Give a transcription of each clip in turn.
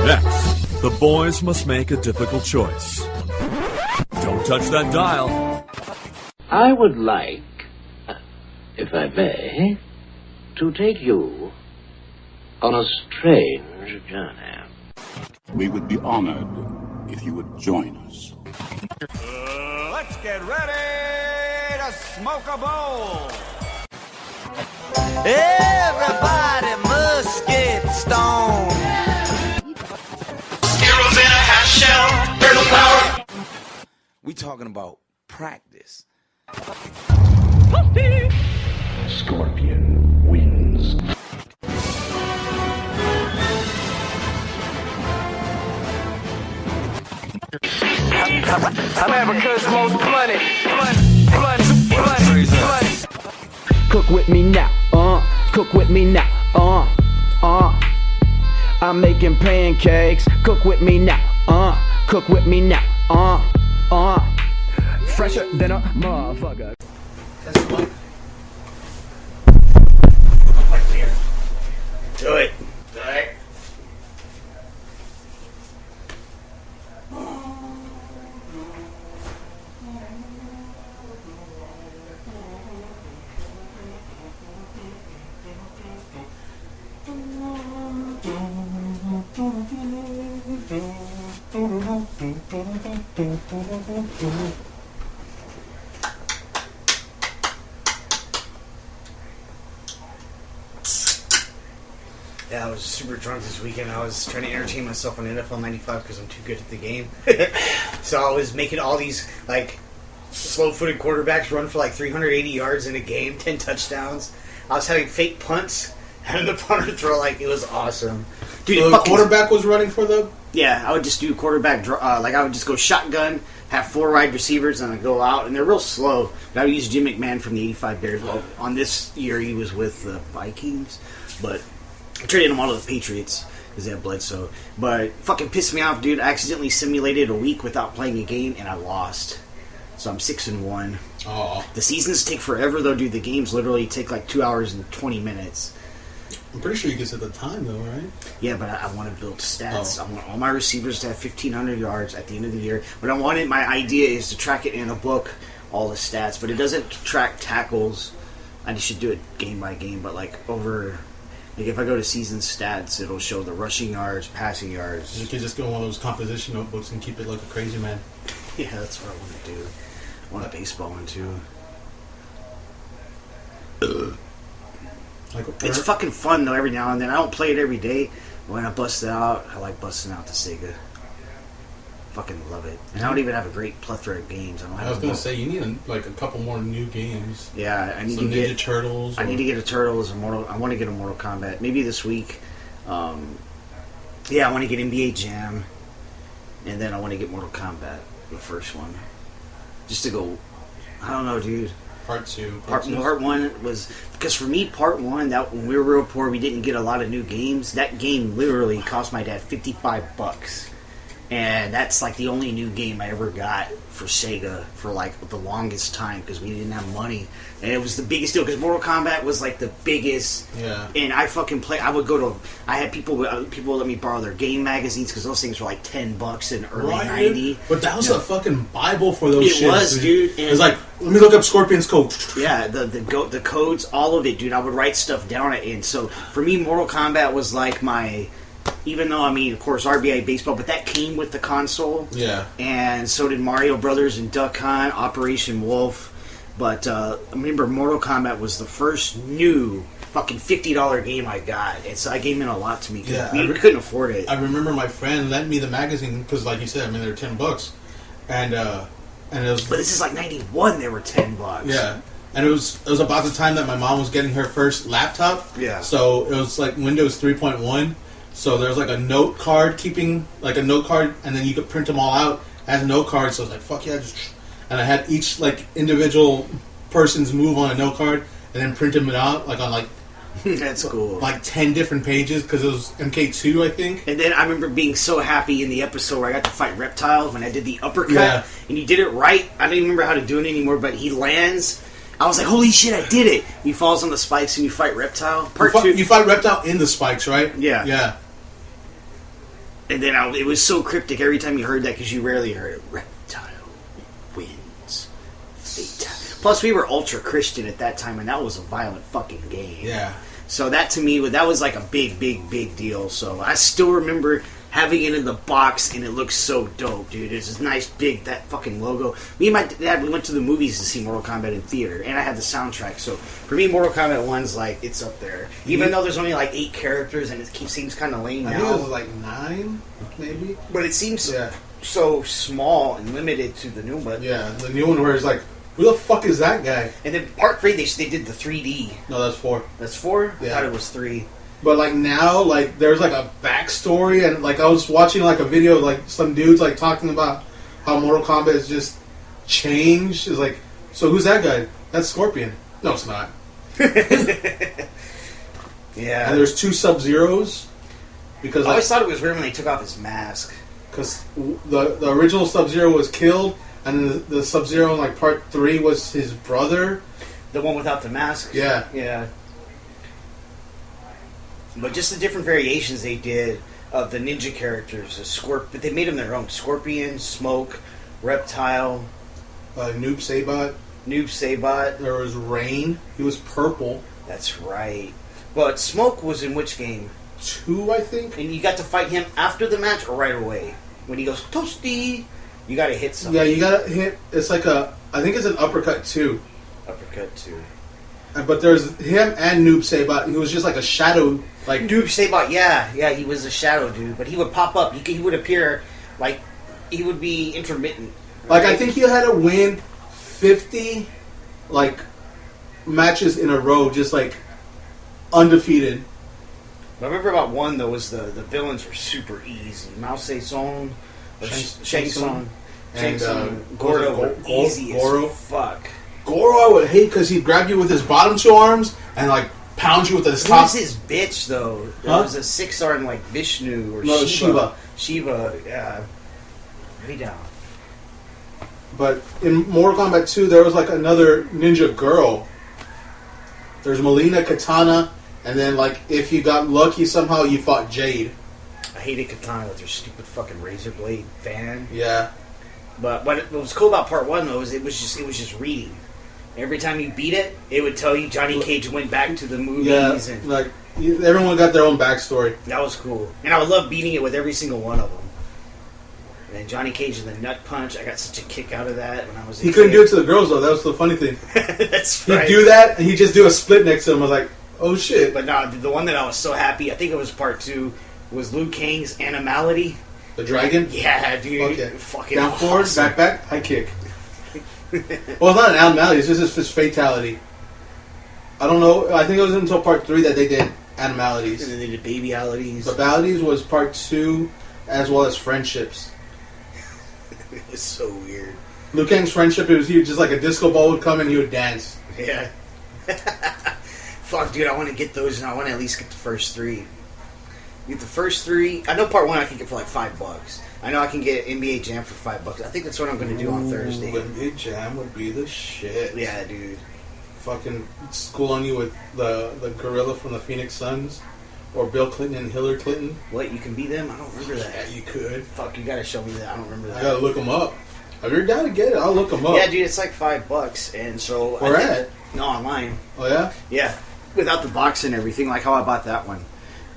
Next, the boys must make a difficult choice. Don't touch that dial. I would like, if I may, to take you on a strange journey. We would be honored if you would join us. Let's get ready to smoke a bowl. Everybody must get stoned. Heroes in a half shell, turtle power. We talking about practice. Scorpion wins. I'm America's most money. Cook with me now, cook with me now, I'm making pancakes. Cook with me now, cook with me now, fresher than a motherfucker. Do it. Do it. Yeah, I was super drunk this weekend. I was trying to entertain myself on NFL 95 because I'm too good at the game. So I was making all these, like, slow-footed quarterbacks run for, like, 380 yards in a game, 10 touchdowns. I was having fake punts, having the punter throw, like, it was awesome. Dude, the quarterback was running for them? Yeah, I would just do quarterback, I would just go shotgun, have 4 wide receivers, and I'd go out, and they're real slow. But I would use Jim McMahon from the 85 Bears. Well, on this year, he was with the Vikings, but I traded him all to the Patriots because they have Bledsoe. But it fucking pissed me off, dude. I accidentally simulated a week without playing a game, and I lost. So I'm 6-1. Oh. The seasons take forever, though, dude. The games literally take like 2 hours and 20 minutes. I'm pretty sure you can set the time, though, right? Yeah, but I want to build stats. Oh. I want all my receivers to have 1,500 yards at the end of the year. But my idea is to track it in a book, all the stats. But it doesn't track tackles. I just should do it game by game. But like if I go to season stats, it'll show the rushing yards, passing yards. You could just go in one of those composition notebooks and keep it like a crazy man. Yeah, that's what I want to do. I want a baseball one, too. It's fucking fun, though, every now and then. I don't play it every day. But when I bust it out, I like busting out the Sega. Fucking love it. And I don't even have a great plethora of games. I was going to say, you need a couple more new games. Yeah, I need to get Ninja Turtles. I need to get a Turtles. I want to get a Mortal Kombat. Maybe this week. Yeah, I want to get NBA Jam. And then I want to get Mortal Kombat, the first one. Just to go, I don't know, dude. Part 2. Part 1 was, because for me, Part 1, that when we were real poor, we didn't get a lot of new games. That game literally cost my dad $55. And that's like the only new game I ever got for Sega for like the longest time because we didn't have money. And it was the biggest deal because Mortal Kombat was like the biggest. Yeah. And I fucking play. I would go to. I had people let me borrow their game magazines because those things were like $10 in early '90. But that was a fucking Bible for those shits. It was, dude. It was like, let me look up Scorpion's code. Yeah, the codes, all of it, dude. I would write stuff down. And so for me, Mortal Kombat was like my. Even though, I mean, of course, RBI Baseball, but that came with the console. Yeah. And so did Mario Brothers and Duck Hunt, Operation Wolf. But I remember Mortal Kombat was the first new fucking $50 game I got. And so I gave in a lot to me because we couldn't afford it. I remember my friend lent me the magazine because, like you said, I mean, they were $10. And it was... But this is like 91, they were $10. Yeah. And it was about the time that my mom was getting her first laptop. Yeah. So it was like Windows 3.1. So there was like a note card and then you could print them all out as note cards. So I was like, fuck yeah. And I had each like individual person's move on a note card and then print them out like on like... That's cool. Like 10 different pages because it was MK2, I think. And then I remember being so happy in the episode where I got to fight Reptile when I did the uppercut. And he did it right. I don't even remember how to do it anymore, but he lands... I was like, holy shit, I did it. He falls on the spikes and you fight Reptile. Part 2. You fight Reptile in the spikes, right? Yeah. Yeah. And then it was so cryptic every time you heard that because you rarely heard it. Reptile wins. Fatal. Plus, we were ultra Christian at that time, and that was a violent fucking game. Yeah. So that to me, that was like a big, big, big deal. So I still remember having it in the box, and it looks so dope, dude. It's this nice, big, that fucking logo. Me and my dad, we went to the movies to see Mortal Kombat in theater, and I had the soundtrack. So for me, Mortal Kombat 1's like, it's up there. Even though there's only like 8 characters, and it seems kind of lame I now. think it was like 9, maybe. But it seems so small and limited to the new one. Yeah, the new one where it's like, who the fuck is that guy? And then part 3, they did the 3D. No, that's 4. That's 4? Yeah. I thought it was 3. But like now, like there's like a backstory, and like I was watching like a video of like some dudes like talking about how Mortal Kombat has just changed. It's like, so who's that guy? That's Scorpion. No, it's not. Yeah. And there's 2 Sub-Zeros because I always thought it was weird when they took off his mask. because the original Sub-Zero was killed, and the Sub-Zero in like part 3 was his brother. The one without the mask? Yeah. Yeah. But just the different variations they did of the ninja characters, but they made them their own. Scorpion, Smoke, Reptile, Noob Saibot. Noob Saibot. There was Rain. He was purple. That's right. But Smoke was in which game? 2, I think. And you got to fight him after the match or right away? When he goes, Toasty! You got to hit something. Yeah, you gotta hit. It's like I think it's an uppercut too. Uppercut too. But there's him and Noob Saibot. He was just like a shadow. Like Noob Saibot, yeah, he was a shadow dude, but he would pop up. He would appear like he would be intermittent. Like I think he had to win 50 like matches in a row, just like undefeated. What I remember about 1 though was the villains were super easy. Mao Zedong, Shang Tsung, and Gordo were easy Goro. as fuck. Goro I would hate because he'd grab you with his bottom 2 arms and like pound you with his Who top. was his bitch though? There was a 6 arm like Vishnu or No, Shiva. Shiva, yeah. Way down. But in Mortal Kombat 2, there was like another ninja girl. There's Melina, Katana, and then like if you got lucky somehow you fought Jade. I hated Katana with her stupid fucking razor blade fan. Yeah. But what was cool about part 1 though is it was just reading. Every time you beat it, it would tell you Johnny Cage went back to the movies, Yeah, and like everyone got their own backstory. that was cool. And I would love beating it with every single one of them. And then Johnny Cage and the nut punch, I got such a kick out of that when I was a He kid. couldn't do it to the girls though. That was the funny thing. That's He'd right. do that, and he'd just do a split next to him. I was like, oh shit. But no, the one that I was so happy, I think it was part 2, was Liu Kang's Animality. The dragon? Yeah, dude. Okay. Fucking Down forward, awesome. back, high kick. Well, it's not an animality, it's just his fatality. I don't know, I think it was until part 3 that they did animalities. And then they did babyalities. Babalities was part 2, as well as friendships. It was so weird. Liu Kang's friendship, he would just like a disco ball would come and he would dance. Yeah. Fuck, dude, I want to get those, and I want to at least get the first 3. Get the first 3. I know part 1 I can get for like $5. I know I can get NBA Jam for $5. I think that's what I'm going to do on Thursday. NBA Jam would be the shit. Yeah, dude. Fucking school on you with the gorilla from the Phoenix Suns, or Bill Clinton and Hillary Clinton. What, you can be them? I don't remember that. Yeah, you could. Fuck, you gotta show me that. I don't remember that. I gotta look them up. If you're down to get it, I'll look them up. Yeah, dude, it's like $5, and so Where at? No, online. Oh yeah. Yeah, without the box and everything, like how I bought that one.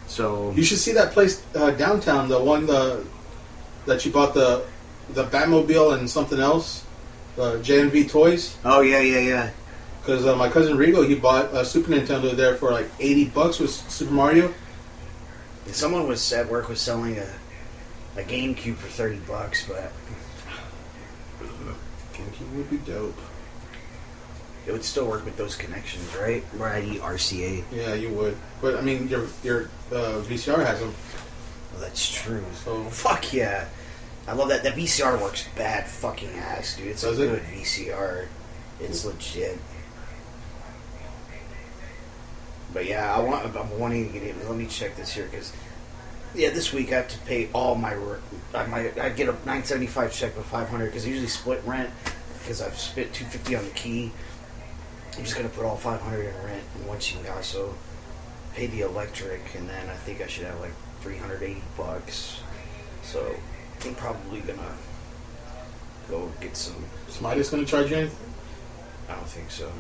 So You should see that place downtown. The one that you bought the Batmobile and something else. JNV Toys. oh yeah. Because my cousin Rigo, he bought a Super Nintendo there for like $80 with Super Mario. Someone was at work was selling a GameCube for $30, but GameCube would be dope. it would still work with those connections, right? Right, RCA. Yeah, you would. But I mean, your VCR has them. Well, that's true. So Fuck yeah. I love that. That VCR works bad fucking ass, dude. It's Does a it? good VCR. It's legit. But yeah, I'm wanting to get it. Let me check this here, because this week I have to pay all my I get a $975 check with $500 because I usually split rent because I've spent $250 on the key. I'm just gonna put all $500 in rent in one chingazo, pay the electric, and then I think I should have like $380. So I'm probably gonna go get some. Somebody's gonna charge you anything? I don't think so.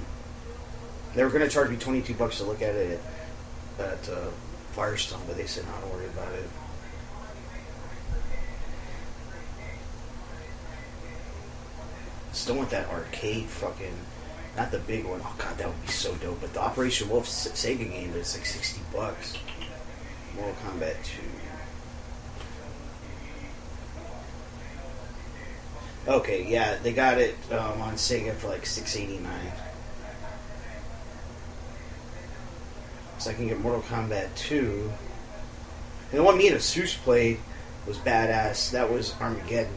They were gonna charge me $22 to look at it at Firestone, but they said, "No, don't worry about it." Still want that arcade fucking, not the big one. Oh god, that would be so dope. But the Operation Wolf Sega game, but it's like $60. Mortal Kombat 2. Okay, yeah, they got it on Sega for like $6.89. So I can get Mortal Kombat 2. And the one me and Asus played was badass. That was Armageddon.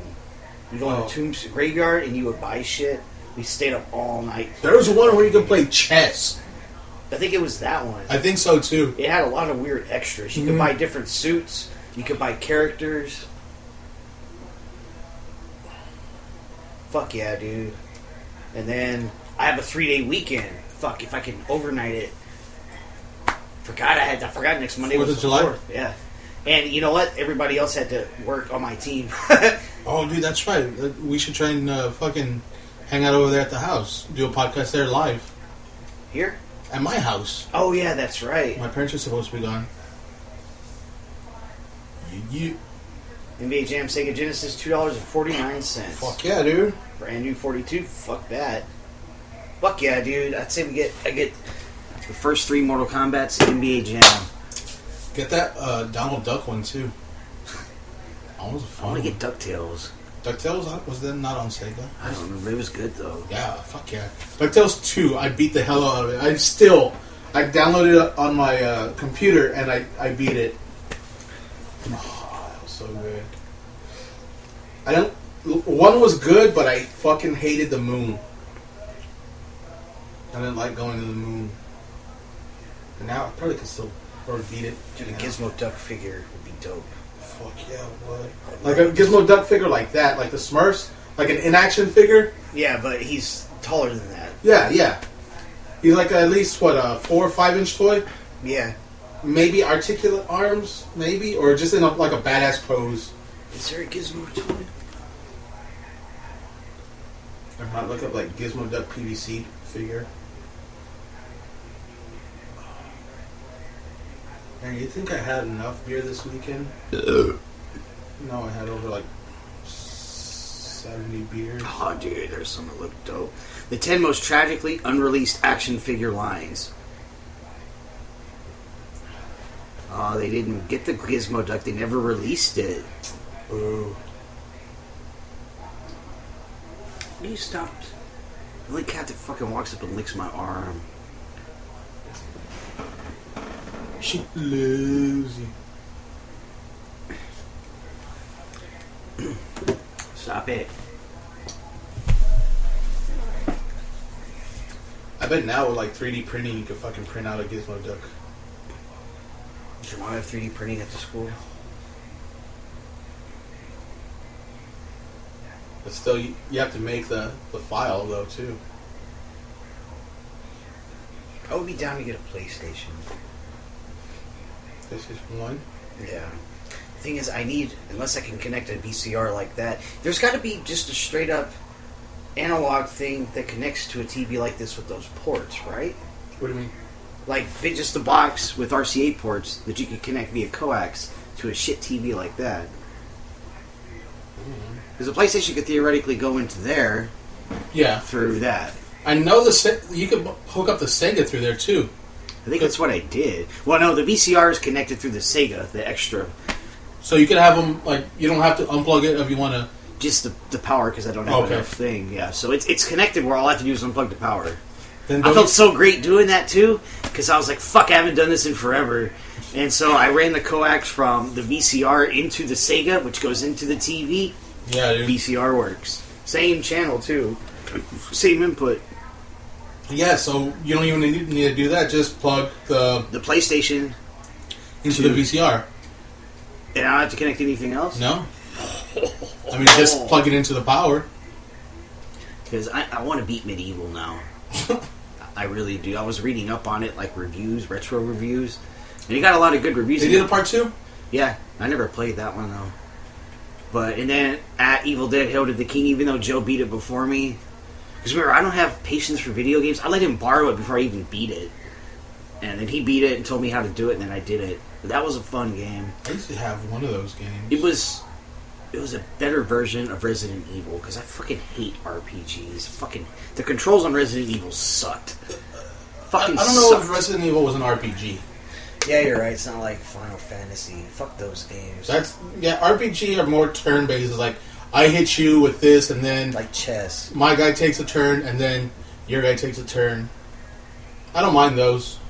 You go in the tombs graveyard and you would buy shit. We stayed up all night. There was one where you could play chess. I think it was that one. I think so too. It had a lot of weird extras. You could buy different suits. You could buy characters. Fuck yeah, dude. And then I have a 3-day weekend. Fuck, if I can overnight it. I forgot next Monday was the July? 4th. Yeah. And you know what? Everybody else had to work on my team. Oh, dude, that's right. We should try and fucking hang out over there at the house. Do a podcast there live. Here? At my house. Oh, yeah, that's right. My parents are supposed to be gone. You. NBA Jam Sega Genesis, $2.49. Fuck yeah, dude. Brand new 42. Fuck that. Fuck yeah, dude. I'd say I get the first 3 Mortal Kombats, NBA Jam. Get that Donald Duck one too. I want to get DuckTales. DuckTales, was that not on Sega? I don't remember. It was good though. Yeah, fuck yeah. DuckTales 2, I beat the hell out of it. I downloaded it on my computer and I beat it. Oh, that was so good. One was good, but I fucking hated the moon. I didn't like going to the moon. And now I probably could still beat it. Dude, a Gizmo Duck figure would be dope. Fuck yeah, what? Like a Gizmo Duck figure like that, like the Smurfs, like an in-action figure. Yeah, but he's taller than that. Yeah. He's like at least what, a 4 or 5 inch toy? Yeah. Maybe articulate arms, maybe, or just in like a badass pose. Is there a Gizmo toy? I might look up like Gizmo Duck PVC figure. Man, you think I had enough beer this weekend? No, I had over like 70 beers. Oh, dude, there's some that look dope. The 10 most tragically unreleased action figure lines. Oh, they didn't get the Gizmo Duck. They never released it. Ooh. Will you stop? The only cat that fucking walks up and licks my arm. She loves you. Stop it. I bet now with like 3D printing you could fucking print out a Gizmo Duck. Does your mom have 3D printing at the school? But still, you have to make the file though too. I would be down to get a PlayStation. PlayStation 1? Yeah. The thing is, unless I can connect a VCR like that, there's got to be just a straight up analog thing that connects to a TV like this with those ports, right? What do you mean? Like, just a box with RCA ports that you could connect via coax to a shit TV like that. Because the PlayStation could theoretically go into there. Yeah. Through that. I know you could hook up the Sega through there too. I think that's what I did. Well, no, the VCR is connected through the Sega, the extra. So you could have them, like, you don't have to unplug it if you want to. Just the power, because I don't have enough thing. Yeah, so it's connected where all I have to do is unplug the power. Then I felt so great doing that too, because I was like, fuck, I haven't done this in forever. And so I ran the coax from the VCR into the Sega, which goes into the TV. Yeah, dude. VCR works. Same channel too. Same input. Yeah, so you don't even need to do that. Just plug the PlayStation into the VCR. And I don't have to connect anything else? No. I mean, just plug it into the power. Because I want to beat Medieval now. I really do. I was reading up on it, like reviews, retro reviews. And you got a lot of good reviews. They did a part 2? Yeah. I never played that one, though. And then at Evil Dead Hail to the King, even though Joe beat it before me, because remember, I don't have patience for video games. I let him borrow it before I even beat it. And then he beat it and told me how to do it, and then I did it. But that was a fun game. I used to have one of those games. It was a better version of Resident Evil, because I fucking hate RPGs. The controls on Resident Evil sucked. I don't know if Resident Evil was an RPG. Yeah, you're right. It's not like Final Fantasy. Fuck those games. RPG are more turn-based. It's like, I hit you with this, and then... Like chess. My guy takes a turn, and then your guy takes a turn. I don't mind those.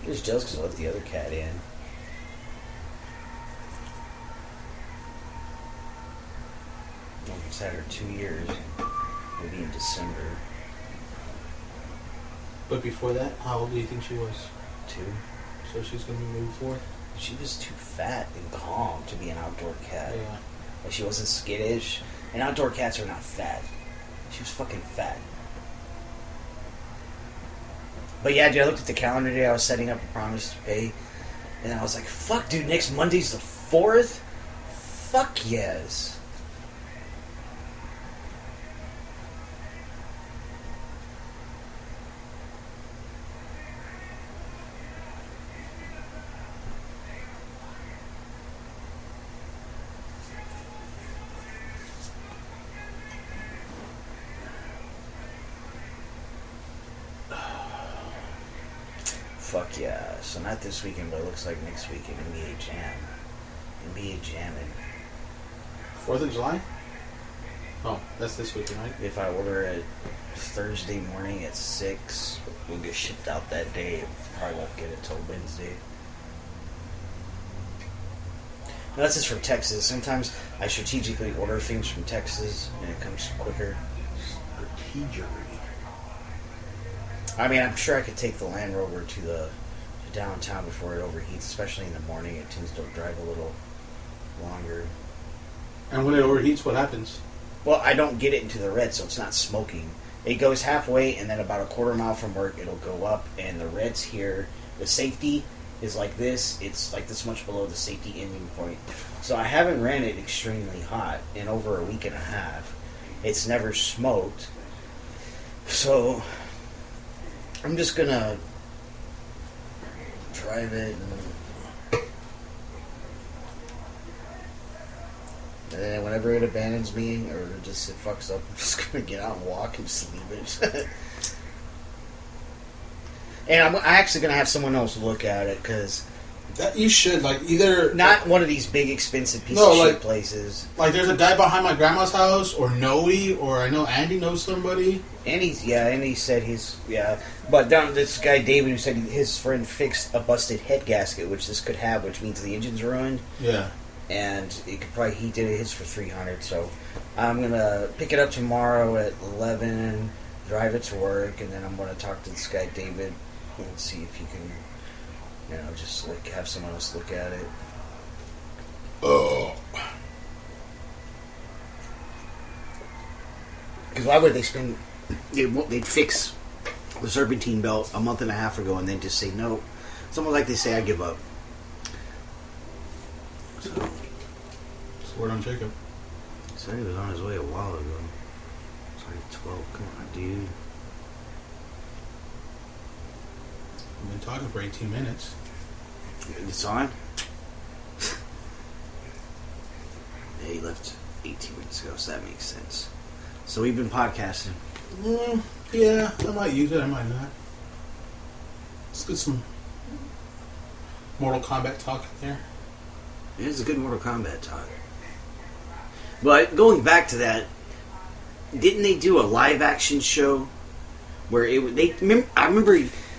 I'm just jealous because I let the other cat in. Almost had her 2 years. Maybe in December. But before that, how old do you think she was? 2. So she's going to be maybe 4? She was too fat and calm to be an outdoor cat. Yeah. Like, she wasn't skittish. And outdoor cats are not fat. She was fucking fat. But yeah, dude, I looked at the calendar today. I was setting up a promise to pay. And I was like, fuck, dude, next Monday's the 4th? Fuck yes. Fuck yeah. So not this weekend, but it looks like next weekend, NBA Jam. NBA Jamming. 4th of July? Oh, that's this weekend, right? If I order it Thursday morning at 6, we'll get shipped out that day. Probably won't get it till Wednesday. Now, that's just from Texas. Sometimes I strategically order things from Texas and it comes quicker. Strategically. I mean, I'm sure I could take the Land Rover to downtown before it overheats, especially in the morning. It tends to drive a little longer. And when it overheats, what happens? Well, I don't get it into the red, so it's not smoking. It goes halfway, and then about a quarter mile from work, it'll go up, and the red's here. The safety is like this. It's like this much below the safety ending point. So I haven't ran it extremely hot in over a week and a half. It's never smoked. So I'm just gonna drive it and then whenever it abandons me or it fucks up, I'm just gonna get out and walk and just leave it. And I'm actually gonna have someone else look at it because that you should either not one of these big expensive piece of shit places. Like there's a guy behind my grandma's house, or Noe, or I know Andy knows somebody. Andy said but down this guy David who said his friend fixed a busted head gasket, which this could have, which means the engine's ruined. Yeah. And he did his for $300. So I'm gonna pick it up tomorrow at 11, drive it to work, and then I'm gonna talk to this guy David and see if he can, just have someone else look at it. Oh. Because why would they spend? They'd fix the serpentine belt a month and a half ago and then just say no. It's almost like they say, I give up. So word on Jacob. He said he was on his way a while ago. It's like 12. Come on, dude. We've been talking for 18 minutes. It's on? Yeah, he left 18 minutes ago, so that makes sense. So we've been podcasting. Yeah, I might use it, I might not. Let's get some Mortal Kombat talk in there. Yeah, it's a good Mortal Kombat talk. But going back to that, didn't they do a live action show where I remember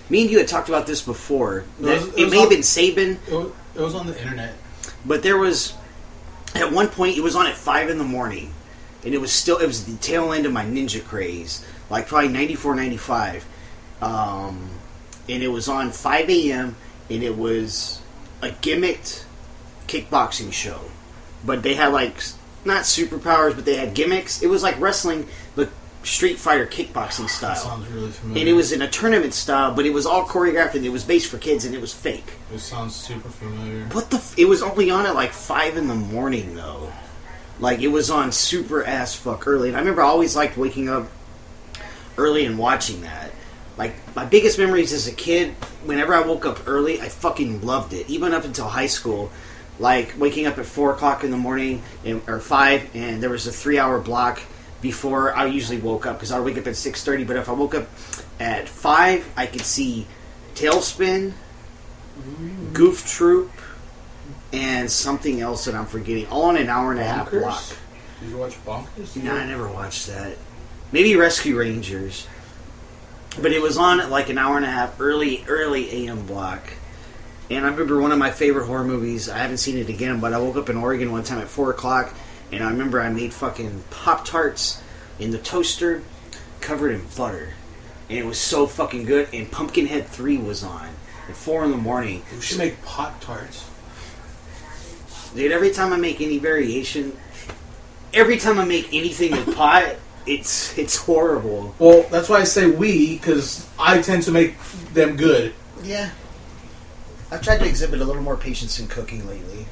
me and you had talked about this before. It may have been Saban. It was on the internet. But there was, at one point, it was on at 5 in the morning. And it was the tail end of my ninja craze. Like probably 94, 95. And it was on 5 a.m. And it was a gimmicked kickboxing show. But they had not superpowers, but they had gimmicks. It was like wrestling, but Street Fighter kickboxing style. That sounds really familiar. And it was in a tournament style, but it was all choreographed and it was based for kids and it was fake. It sounds super familiar. What the? It was only on at like 5 in the morning though. Like it was on super ass fuck early. And I remember I always liked waking up early and watching that. Like my biggest memories as a kid, whenever I woke up early, I fucking loved it. Even up until high school. Like waking up at 4 o'clock in the morning or 5, and there was a 3-hour block before I usually woke up because I would wake up at 6:30. But if I woke up at 5, I could see Tailspin, Goof Troop, and something else that I'm forgetting. All in an hour and a half block. Did you watch Bonkers? No, I never watched that. Maybe Rescue Rangers. But it was on at like an hour and a half early AM block. And I remember one of my favorite horror movies. I haven't seen it again, but I woke up in Oregon one time at 4 o'clock, and I remember I made fucking Pop-Tarts in the toaster covered in butter. And it was so fucking good, and Pumpkinhead 3 was on at 4 in the morning. We should make Pop-Tarts. Dude, every time I make any variation, every time I make anything with pot, it's horrible. Well, that's why I say we, because I tend to make them good. Yeah. I've tried to exhibit a little more patience in cooking lately.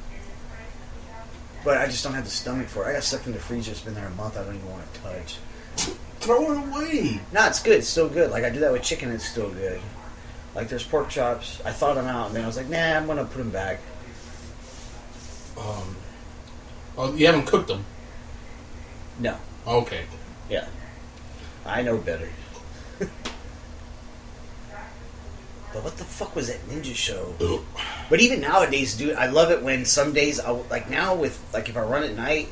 But I just don't have the stomach for it. I got stuff in the freezer that's been there a month I don't even want to touch. Throw it away. No, it's good. It's still good. Like, I do that with chicken, it's still good. Like, there's pork chops. I thought them out, and then I was like, nah, I'm going to put them back. Oh, you haven't cooked them? No. Okay. Yeah. I know better. But what the fuck was that ninja show? But even nowadays, dude, I love it when some days, like now with, like if I run at night,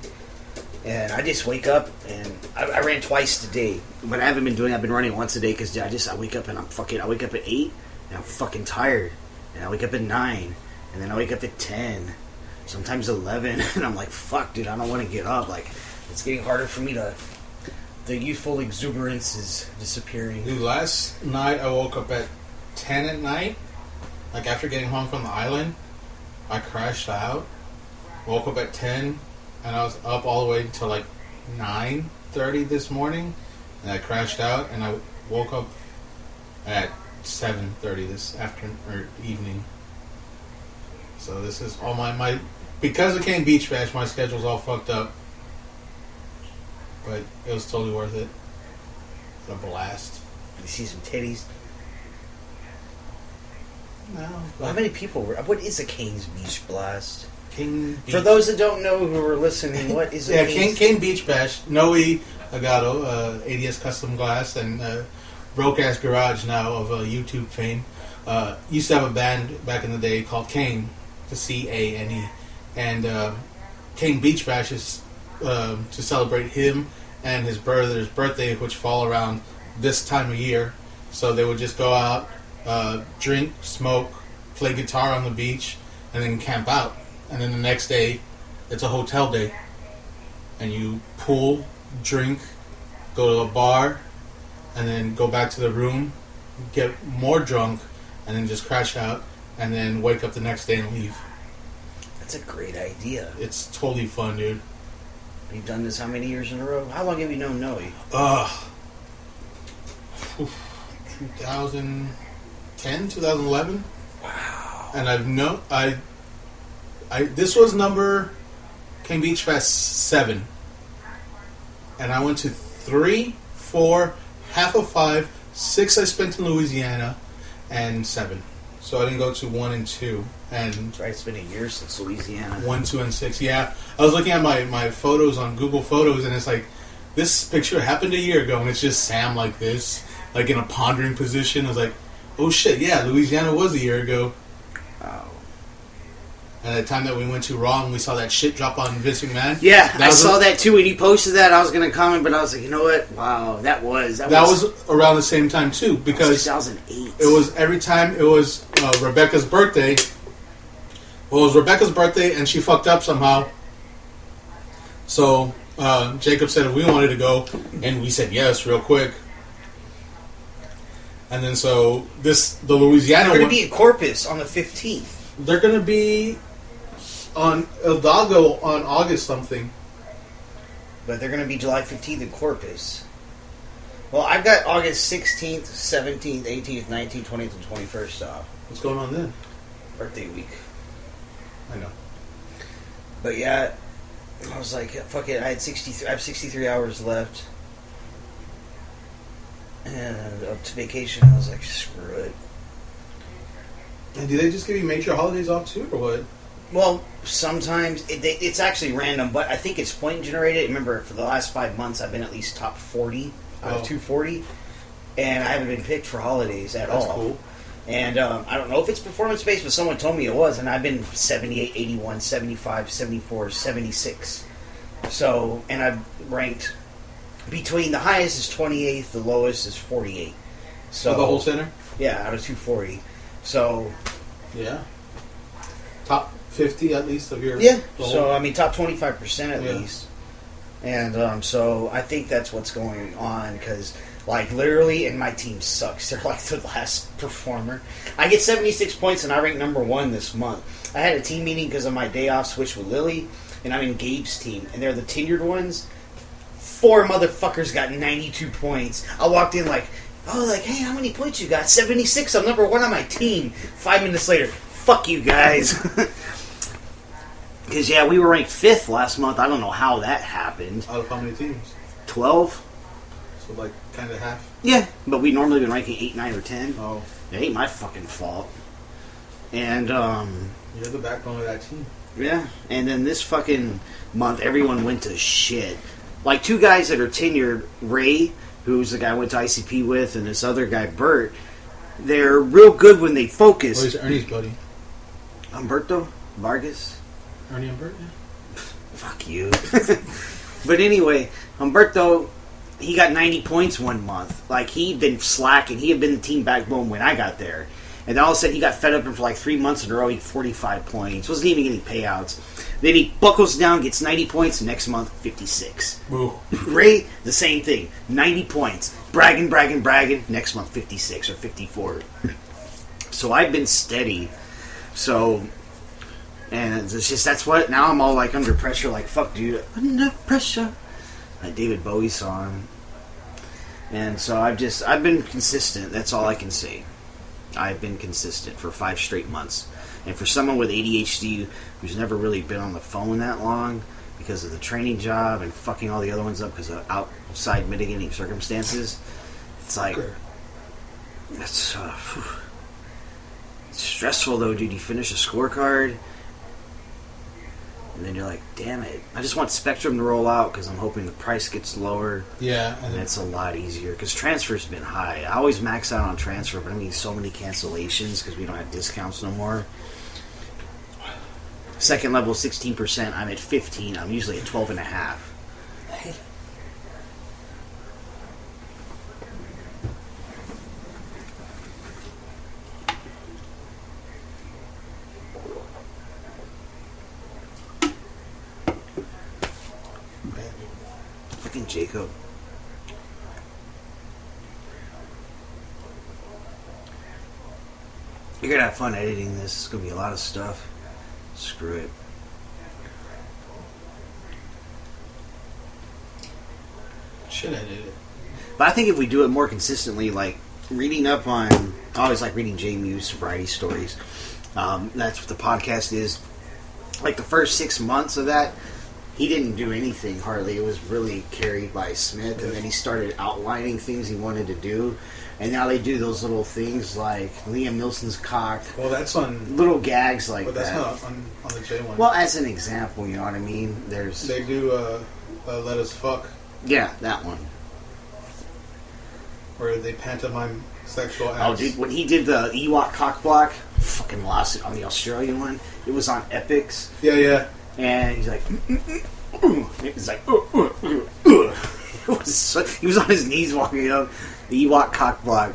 and I just wake up, and I ran twice today. But I haven't been doing, I've been running once a day, because I wake up and I wake up at 8, and I'm fucking tired. And I wake up at 9, and then I wake up at 10, sometimes 11, and I'm like, fuck, dude, I don't want to get up. Like, it's getting harder for me to, the youthful exuberance is disappearing. Dude, last night I woke up at 10 at night, like after getting home from the island. I crashed out, woke up at 10, and I was up all the way until like 9:30 this morning, and I crashed out, and I woke up at 7:30 this afternoon or evening. So this is all my because of Cane Beach Bash, my schedule's all fucked up, but it was totally worth it. It's a blast. You see some titties. No. Well, how many people were... What is a Cane's Beach Blast? Cane Beach. For those that don't know who are listening, what is a Cane Beach Bash. Noe Agato, ADS Custom Glass, and Broke Ass Garage now of YouTube fame. Used to have a band back in the day called Cane, the C-A-N-E. And Cane Beach Bash is to celebrate him and his brother's birthday, which fall around this time of year. So they would just go out, drink, smoke, play guitar on the beach, and then camp out. And then the next day, it's a hotel day. And you pool, drink, go to a bar, and then go back to the room, get more drunk, and then just crash out, and then wake up the next day and leave. That's a great idea. It's totally fun, dude. You've done this how many years in a row? How long have you known Noe? 2010, 2011. Wow. And this was number Cane Beach Fest 7. And I went to 3, 4, half of 5, 6 I spent in Louisiana, and 7. So I didn't go to 1 and 2. And That's right, it's been a year since Louisiana. 1, 2, and 6. Yeah. I was looking at my photos on Google Photos, and it's like, this picture happened a year ago, and it's just Sam like this, like in a pondering position. I was like, oh shit, yeah, Louisiana was a year ago. Wow. And the time that we went to Raw and we saw that shit drop on Vince McMahon. Yeah, I saw that too. When you posted that, I was going to comment, but I was like, you know what? Wow, that was around the same time too, because 2008. It was every time it was Rebecca's birthday. Well, it was Rebecca's birthday, and she fucked up somehow. So Jacob said if we wanted to go, and we said yes real quick. And then so the Louisiana They're going to be at Corpus on the 15th. They're going to be on Hidalgo on August something. But they're going to be July 15th in Corpus. Well, I've got August 16th, 17th, 18th, 19th, 20th, and 21st off. What's going on then? Birthday week. I know. But yeah, I was like, fuck it. I have 63 hours left. And up to vacation, I was like, screw it. And do they just give you major holidays off too, or what? Well, sometimes it's actually random, but I think it's point generated. Remember, for the last 5 months, I've been at least top 40 out of 240, and I haven't been picked for holidays at all. That's cool. And I don't know if it's performance-based, but someone told me it was, and I've been 78, 81, 75, 74, 76. So, and I've ranked between the highest is 28th, the lowest is 48. So the whole center? Yeah, out of 240. So yeah, top 50 at least of your So I mean, top 25% at least. And so I think that's what's going on because, like, literally, and my team sucks. They're like the last performer. I get 76 points, and I rank number 1 this month. I had a team meeting because of my day off switch with Lily, and I'm in Gabe's team, and they're the tenured ones. 4 motherfuckers got 92 points. I walked in like, hey, how many points you got? 76. I'm number 1 on my team. 5 minutes later, fuck you guys. Because, yeah, we were ranked 5th last month. I don't know how that happened. Out of how many teams? 12. So, like, kind of half? Yeah, but we normally been ranking 8, 9, or 10. Oh. It ain't my fucking fault. And, you're the backbone of that team. Yeah, and then this fucking month, everyone went to shit. Like, 2 guys that are tenured, Ray, who's the guy I went to ICP with, and this other guy, Bert, they're real good when they focus. Oh, he's Ernie's buddy. Humberto Vargas? Ernie and Bert, yeah. Fuck you. But anyway, Humberto, he got 90 points one month. Like, he'd been slacking. He had been the team backbone when I got there. And then all of a sudden, he got fed up, and for like 3 months in a row, he had 45 points. Wasn't even getting payouts. Then he buckles down, gets 90 points, next month, 56. Ooh. Ray, the same thing. 90 points. Bragging. Next month, 56 or 54. So I've been steady. So, and it's just, that's what, now I'm all like under pressure, like, fuck, dude. Under pressure. That David Bowie song. And so I've been consistent. That's all I can say. I've been consistent for 5 straight months. And for someone with ADHD who's never really been on the phone that long because of the training job and fucking all the other ones up because of outside mitigating circumstances, it's like, that's it's stressful though, dude. You finish a scorecard and then you're like, damn it. I just want Spectrum to roll out because I'm hoping the price gets lower. Yeah. And it's a lot easier because transfer's been high. I always max out on transfer, but I mean so many cancellations because we don't have discounts no more. Second level, 16%. I'm at 15. I'm usually at 12.5. Fucking Jacob. You're gonna have fun editing this. It's gonna be a lot of stuff. Screw it. Should edit it. But I think if we do it more consistently, like reading up on, I always like reading J Muse sobriety stories. That's what the podcast is. Like the first 6 months of that, he didn't do anything hardly. It was really carried by Smith, and then he started outlining things he wanted to do. And now they do those little things like Liam Nilsson's cock. Well, that's on little gags like but that's that. not on the J one. Well, as an example, you know what I mean. There's they do Let Us Fuck, yeah, that one. where they pantomime sexual acts. Oh, dude, when he did the Ewok cock block, fucking lost it on the Australian one. It was on Epics, Yeah. and he's like, it's like, It was he was on his knees walking up the Ewok cock block.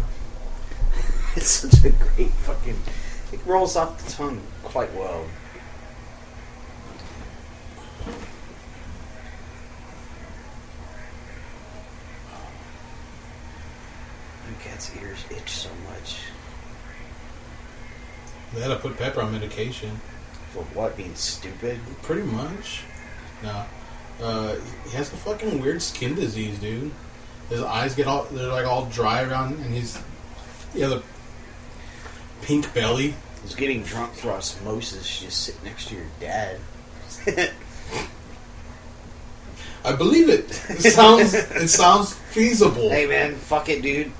It's such a great fucking. It rolls off the tongue quite well. My cat's ears itch so much. They had to put Pepper on medication. For what? Being stupid? Pretty much. No. He has a fucking weird skin disease, dude. His eyes they're like all dry around, and he has a pink belly. He's getting drunk through osmosis, just sitting next to your dad. I believe it. It sounds feasible. Hey man, fuck it, dude.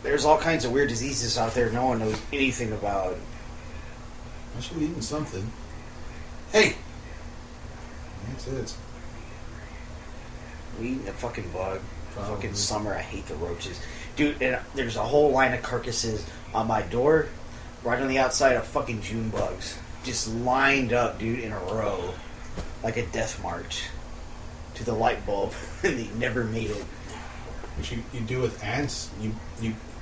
There's all kinds of weird diseases out there no one knows anything about. I should be eating something. Hey! That's it. We eating a fucking bug. Fucking summer, I hate the roaches. Dude, and there's a whole line of carcasses on my door, right on the outside of fucking June bugs. Just lined up, dude, in a row. Like a death march to the light bulb. And they never made it. What you do with ants, you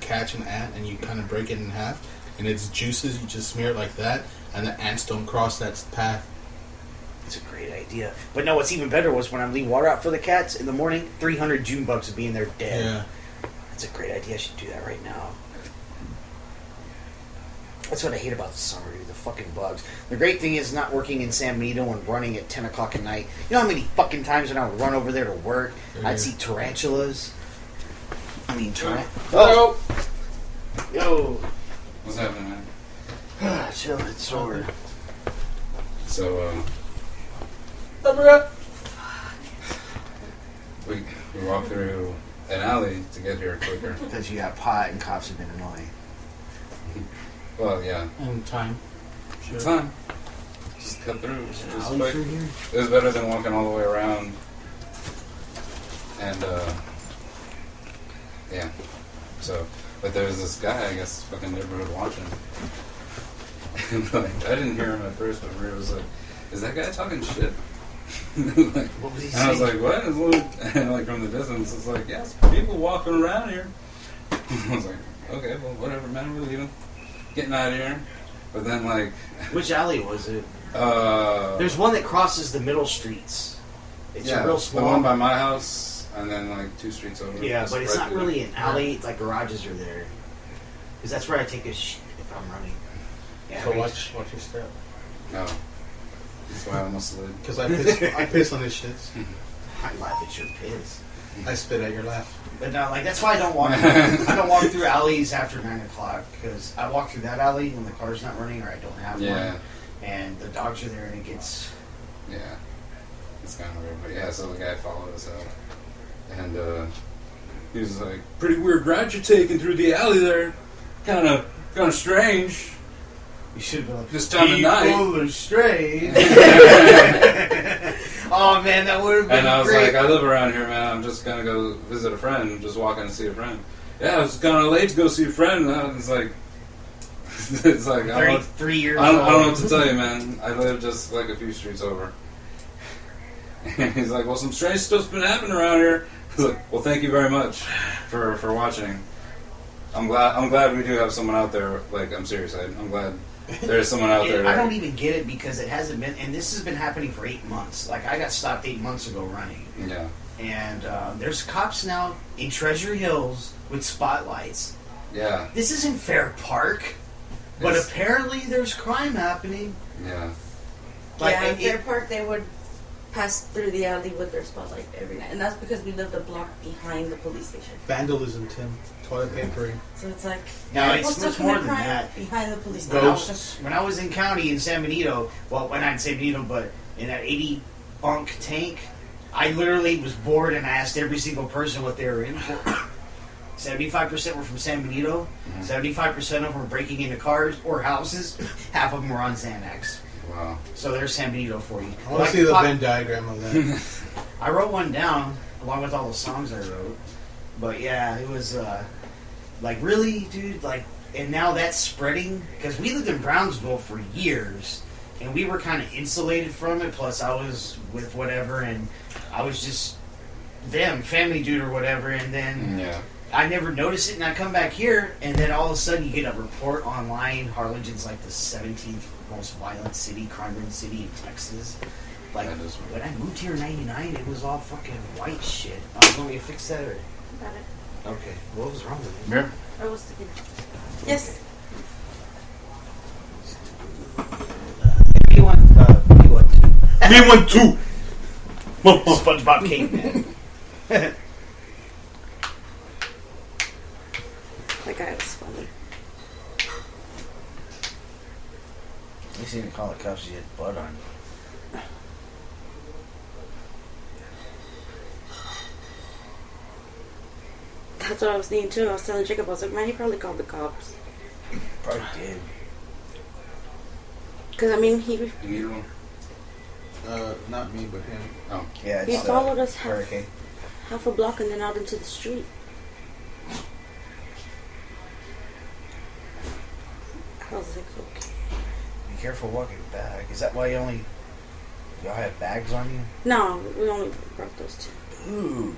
catch an ant and you kind of break it in half, and its juices, you just smear it like that, and the ants don't cross that path. It's a great idea. But no, what's even better was when I'm leaving water out for the cats in the morning, 300 June bugs would be in there dead. Yeah. That's a great idea. I should do that right now. That's what I hate about the summer, dude. The fucking bugs. The great thing is not working in San Benito and running at 10 o'clock at night. You know how many fucking times when I would run over there to work, I'd see tarantulas? I mean, Oh! Yo! What's happening, man? Chilling, sore. So, we walked through an alley to get here quicker. Because you got pot and cops have been annoying. Well, yeah. And time. Sure. Time. Just cut through. It There's an was alley quick. through here? It was better than walking all the way around. And, yeah. So, but there was this guy, I guess, fucking neighborhood watching. And, like, I didn't hear him at first, but Maria was like, is that guy talking shit? Like, What was he and I was saying? like, what? And like from the distance, it's like, yes, people walking around here. I was like, okay, well, whatever, man, we're leaving. Getting out of here. But then, like... Which alley was it? There's one that crosses the middle streets. It's a real small... the one by my house, and then, like, 2 streets over. Yeah, but it's right not through really there. an alley. It's like garages are there. Because that's where I take a shit if I'm running. Yeah, So I watch your step. No. That's why I almost slid. Because I piss on this shit. I laugh at your piss. I spit at your laugh. But no, like that's why I don't walk. I don't walk through alleys after 9 o'clock because I walk through that alley when the car's not running or I don't have one, and the dogs are there and it gets. Yeah. It's kind of weird, but yeah. So the guy followed us out, and he was like, "Pretty weird route you're taking through the alley there. Kind of strange. You should have been like, This time of night." People are strange. Oh man, that would have been And I was great. like, I live around here, man. I'm just gonna go visit a friend. I'm just walking to see a friend. Yeah, I was kind of late to go see a friend. And I was like, it's like I don't, 33 years I don't know old. what to tell you, man. I live just like a few streets over. And he's like, well, some strange stuff's been happening around here. I was like, well, thank you very much for watching. I'm glad we do have someone out there. Like, I'm serious. I'm glad there's someone out there. I don't even get it because it hasn't been, and this has been happening for 8 months. Like I got stopped 8 months ago running. Yeah. And there's cops now in Treasure Hills with spotlights. Yeah. This isn't Fair Park, but It's- apparently there's crime happening. Yeah. Like, yeah, in it- Fair Park, they would pass through the alley with their spotlight every night. And that's because we lived a block behind the police station. Vandalism, Tim. Toilet papering. So it's like, No, people it's still much more commit than crime that. behind the police When I, station. was, when I was in county in San Benito, well, when not in San Benito, but in that 80 bunk tank, I literally was bored and I asked every single person what they were in for. 75% were from San Benito. 75% of them were breaking into cars or houses. Half of them were on Xanax. Wow. So there's San Benito for you. I want to see the Venn diagram of that. I wrote one down along with all the songs I wrote. But yeah, it was like really, dude. Like, and now that's spreading because we lived in Brownsville for years, and we were kind of insulated from it. Plus, I was with whatever, and I was just them, family dude or whatever. And then Yeah. I never noticed it, and I come back here, and then all of a sudden you get a report online. Harlingen's like the 17th most violent city, crime-ridden city in Texas. Like, That is when I moved here in 99, it was all fucking white shit. You want me to fix that, or? Got it. Okay. What was wrong with it? Here. I was thinking. Yes. Me one, me one. Me one too! SpongeBob Caveman. That guy was funny. At least he didn't call the cops. He had blood on. That's what I was thinking too. I was telling Jacob, I was like, man, he probably called the cops. Probably did. Because, I mean, he You need one? Not me, but him. Oh. Yeah, He it's followed us hurricane. half a block and then out into the street. I was like, okay. Be careful walking back. Is that why y'all have bags on you? No, we only brought those two. Ooh.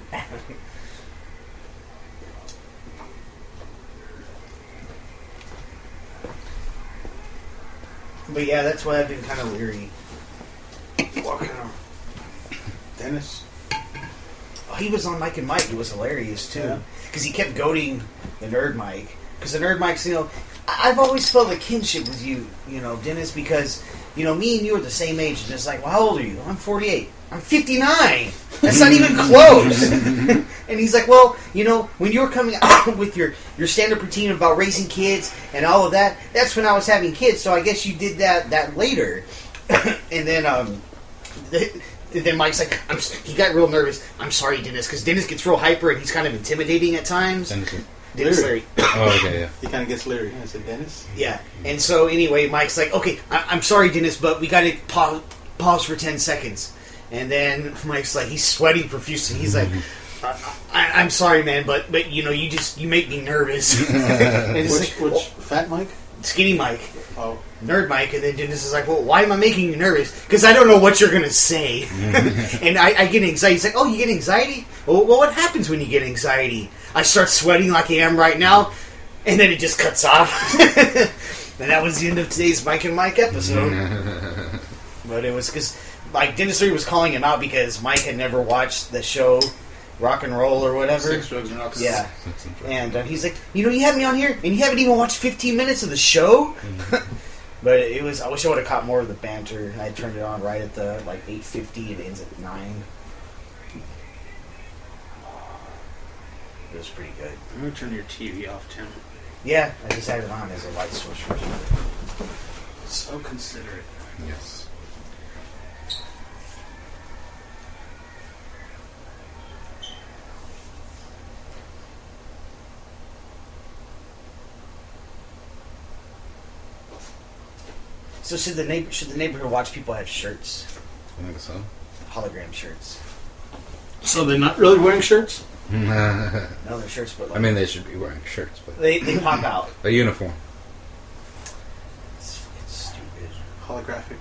But yeah, that's why I've been kind of leery walking around. Dennis. Oh, he was on Mike and Mike. It was hilarious too, because he kept goading the Nerd Mike. Because the Nerd Mike's, I've always felt a kinship with you, Dennis, because me and you are the same age. And it's like, well, how old are you? I'm 48. I'm 59. That's not even close. And he's like, well, when you were coming out with your stand-up routine about raising kids and all of that, that's when I was having kids. So I guess you did that later. And then Mike's like, he got real nervous. I'm sorry, Dennis, because Dennis gets real hyper and he's kind of intimidating at times. Dennis Leary. Oh, okay, yeah. He kind of gets Leary. I said, Dennis? Yeah. And so anyway, Mike's like, okay, I'm sorry, Dennis, but we got to pause for 10 seconds. And then Mike's like, he's sweating profusely. He's like, I'm sorry, man, but you make me nervous. Which Fat Mike? Skinny Mike. Oh. Nerd Mike. And then Dennis is like, well, why am I making you nervous? Because I don't know what you're going to say. And I get anxiety. He's like, oh, you get anxiety? Well, what happens when you get anxiety? I start sweating like I am right now, and then it just cuts off. And that was the end of today's Mike and Mike episode. But it was because Dennis Leary was calling him out because Mike had never watched the show Rock and Roll or whatever. Sex, Drugs, and Rock. Yeah. And he's like, you had me on here, and you haven't even watched 15 minutes of the show? But it was, I wish I would have caught more of the banter. I turned it on right at the 8:50, and it ends at 9. It was pretty good. I'm going to turn your TV off, Tim. Yeah, I just had it on as a light switch for you. So considerate. Yes. So should the neighborhood watch people have shirts? I think so. Hologram shirts. So they're not really wearing shirts? No, they're shirts, but I mean, they should be wearing shirts, but they pop out. a uniform. It's fucking stupid. Holographic.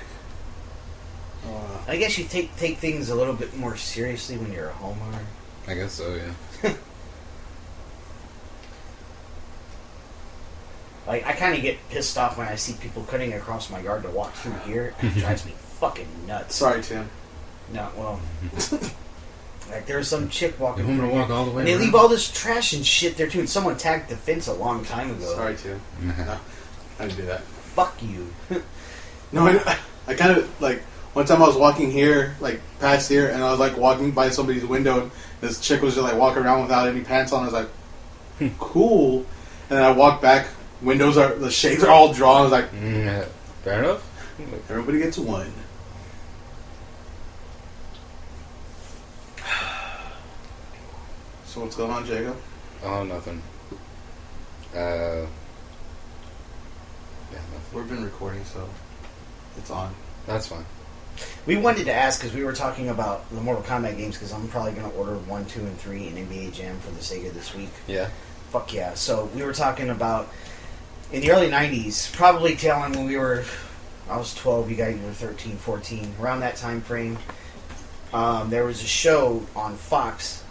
I guess you take things a little bit more seriously when you're a homeowner. I guess so, yeah. I kind of get pissed off when I see people cutting across my yard to walk through here. It drives me fucking nuts. Sorry, Tim. No, well, there's some chick walking You want me through to walk here, all the way and they around? leave all this trash and shit there too. And someone tagged the fence a long time ago. Sorry, Tim. No, I didn't do that. Fuck you. No, I kind of, one time I was walking here, past here, and I was, walking by somebody's window, and this chick was just, walking around without any pants on. I was like, cool. And then I walked back. The shades are all drawn. I was like, fair enough. Everybody gets one. So what's going on, Jacob? Oh, nothing. Yeah, nothing. We've been recording, so it's on. That's fine. We wanted to ask because we were talking about the Mortal Kombat games because I'm probably going to order 1, 2, and 3 in NBA Jam for the Sega this week. Yeah. Fuck yeah. So we were talking about in the early 90s, probably telling when I was 12, you guys were 13, 14, around that time frame. There was a show on Fox,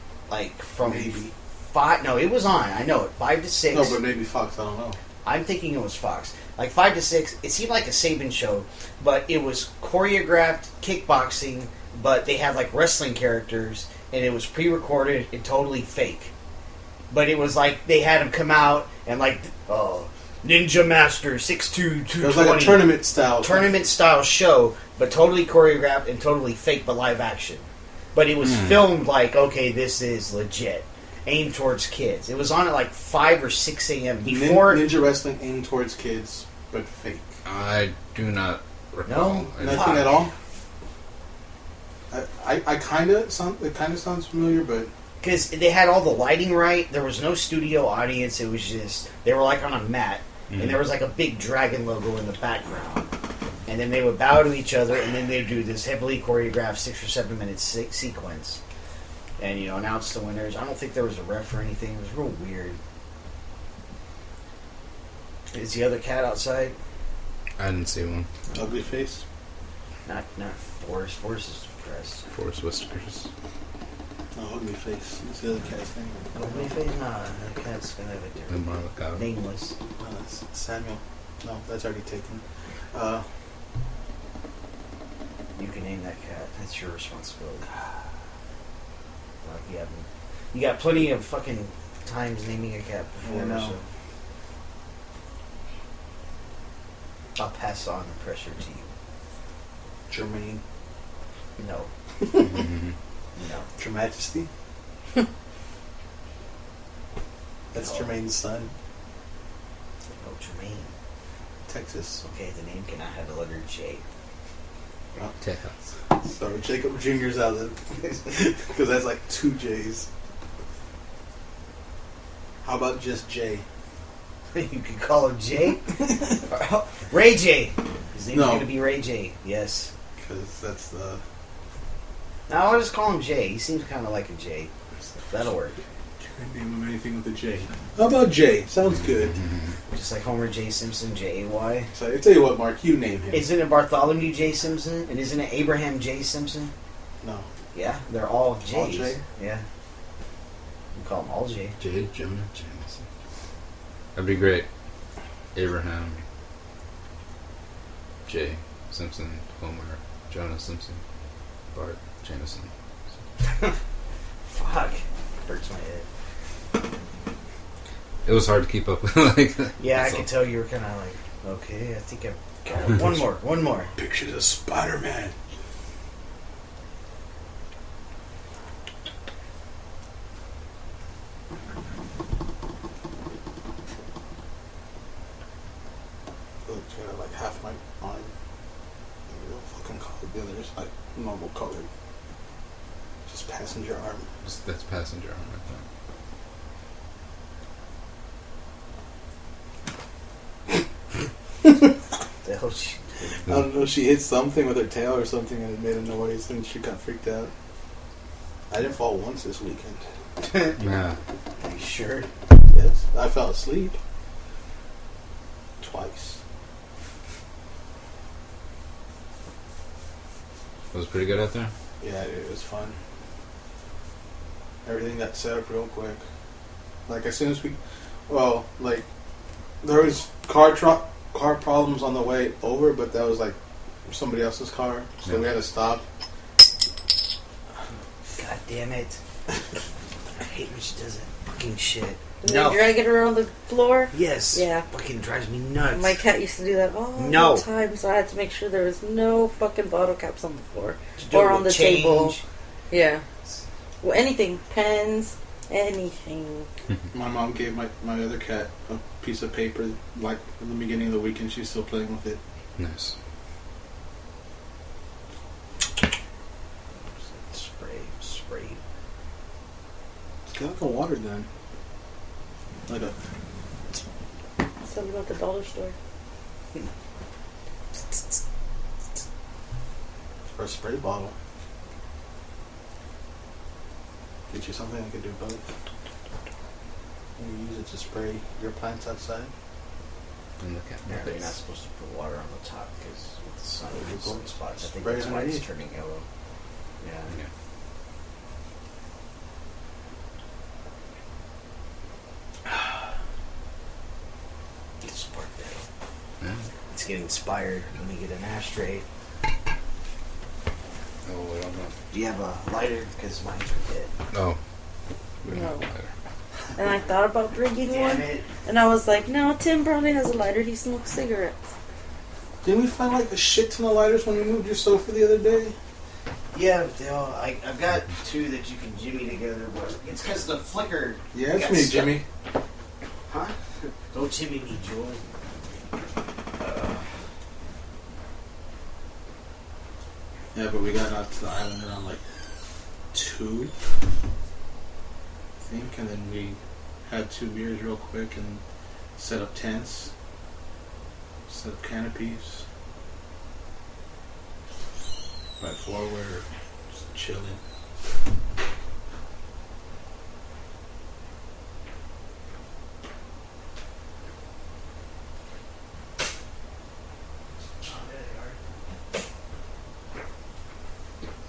from maybe 5. No, it was on. I know it. 5 to 6. No, but maybe Fox. I don't know. I'm thinking it was Fox. 5 to 6. It seemed like a Saban show, but it was choreographed kickboxing. But they had wrestling characters, and it was pre-recorded and totally fake. But it was they had them come out and Ninja Master 6'2", It was like a tournament style show, but totally choreographed and totally fake, but live action. But it was filmed okay, this is legit. aimed towards kids. It was on at like 5 or 6 a.m. before Ninja wrestling aimed towards kids, but fake. I do not recall. No? Nothing at all. I kind of sound. It kind of sounds familiar, but because they had all the lighting right. There was no studio audience. It was just they were like on a mat, and there was like a big dragon logo in the background. And then they would bow to each other, and then they'd do this heavily choreographed 6 or 7 minute sequence, and announce the winners. I don't think there was a ref or anything. It was real weird. Is the other cat outside? I didn't see one. ugly face. Not Forrest. Forrest is depressed. Forrest Whiskers. No, ugly face. That's the other cat's name. Ugly face? Nah, the cat's gonna have a different nameless. That's Samuel. No, that's already taken. You can name that cat. That's your responsibility. Like you got plenty of fucking times naming a cat before. I know. So I'll pass on the pressure to you. Jermaine. No. No. Your Majesty. That's No. Jermaine's son. No, Jermaine. Texas. Okay, the name cannot have the letter J. Texas. So Jacob Jr.'s out of because that's like 2 J's. How about just J? You could call him J. Ray J. His name's No. going to be Ray J. Yes. Because that's the... No, I'll just call him J. He seems kind of like a J. That'll work. Can't name him anything with a J. How about J? Sounds good. Just like Homer J. Simpson, J-A-Y. So I tell you what, Mark, you name him. Isn't it Bartholomew J. Simpson? And isn't it Abraham J. Simpson? No. Yeah, they're all J's. All J? Yeah. You call them all J. Jade, Jonah, Jameson. That'd be great. Abraham, J. Simpson, Homer, Jonah Simpson, Bart, Jameson. Fuck. Hurts my head. It was hard to keep up with. Like, Yeah, I that's could all. tell you were kind of like, okay, I think I've got it. One more. Pictures of Spider-Man. Look, it's got like half my arm. Maybe they'll fucking call it the other. It's like normal color. Just passenger arm. That's passenger on my phone. The hell she I don't know, she hit something with her tail or something and it made a noise and she got freaked out. I didn't fall once this weekend. Yeah. Are you sure? Yes, I fell asleep. Twice. Was it pretty good out there? Yeah, it was fun. Everything got set up real quick. Like as soon as there was car problems on the way over, but that was like somebody else's car, so Yeah. we had to stop. God damn it. I hate when she does that fucking shit. No. You're gonna get her on the floor? Yes. Yeah. Fucking drives me nuts. My cat used to do that all No. the time, so I had to make sure there was no fucking bottle caps on the floor. To do Or it on the with table. change. Yeah. Well, anything. Pens, anything. My mom gave my other cat a piece of paper, like in the beginning of the weekend. She's still playing with it. Nice. Spray. It's got like a water gun. Like a... Something at the dollar store. or a spray bottle. Get you something that could do both. You use it to spray your plants outside. And look at Apparently you're not supposed to put water on the top because with the sun it gets cold spots. I think Spray that's it why it's underneath. turning yellow. Yeah. Yeah. It's spark that. Yeah. It's getting inspired. Let me get an ashtray. Oh, I don't know. Do you have a lighter? Because mine's are dead. No. We don't No. have a lighter. And I thought about bringing Damn one. it. And I was like, no, Tim probably has a lighter. He smokes cigarettes. Didn't we find like a shit ton of lighters when we moved your sofa the other day? Yeah, I've got two that you can jimmy together, but it's because the flicker. Yeah, it's got me, stuck. Jimmy. Huh? Don't jimmy me, Joy. Yeah, but we got out to the island around like 2, I think, and then we had 2 beers real quick and set up tents, set up canopies. By 4, we're just chilling.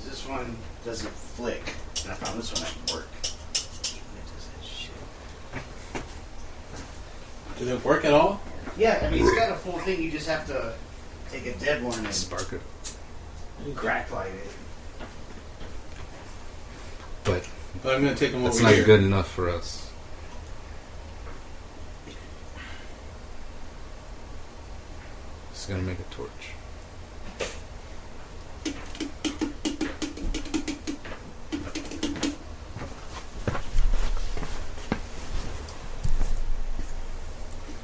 This one doesn't flick, and I found this one at work. It does that shit. Did it work at all? Yeah, I mean, it's got a full thing. You just have to take a dead one and Sparker. crack light it. But But I'm gonna take them that's over not here. good enough for us. Just gonna make a torch.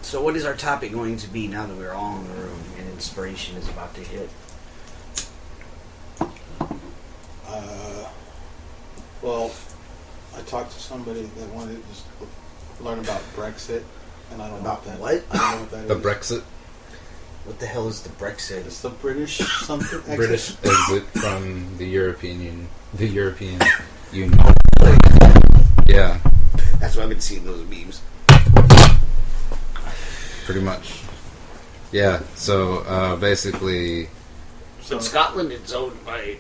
So, what is our topic going to be now that we're all in the room and inspiration is about to hit? Well, I talked to somebody that wanted to just learn about Brexit, and I don't About know what? I don't know what that The is. Brexit, What the hell is the Brexit? It's the British something. exit. British exit from the European Union. Yeah, That's why I've been seeing those memes. pretty much. Yeah. So basically, So Scotland is owned by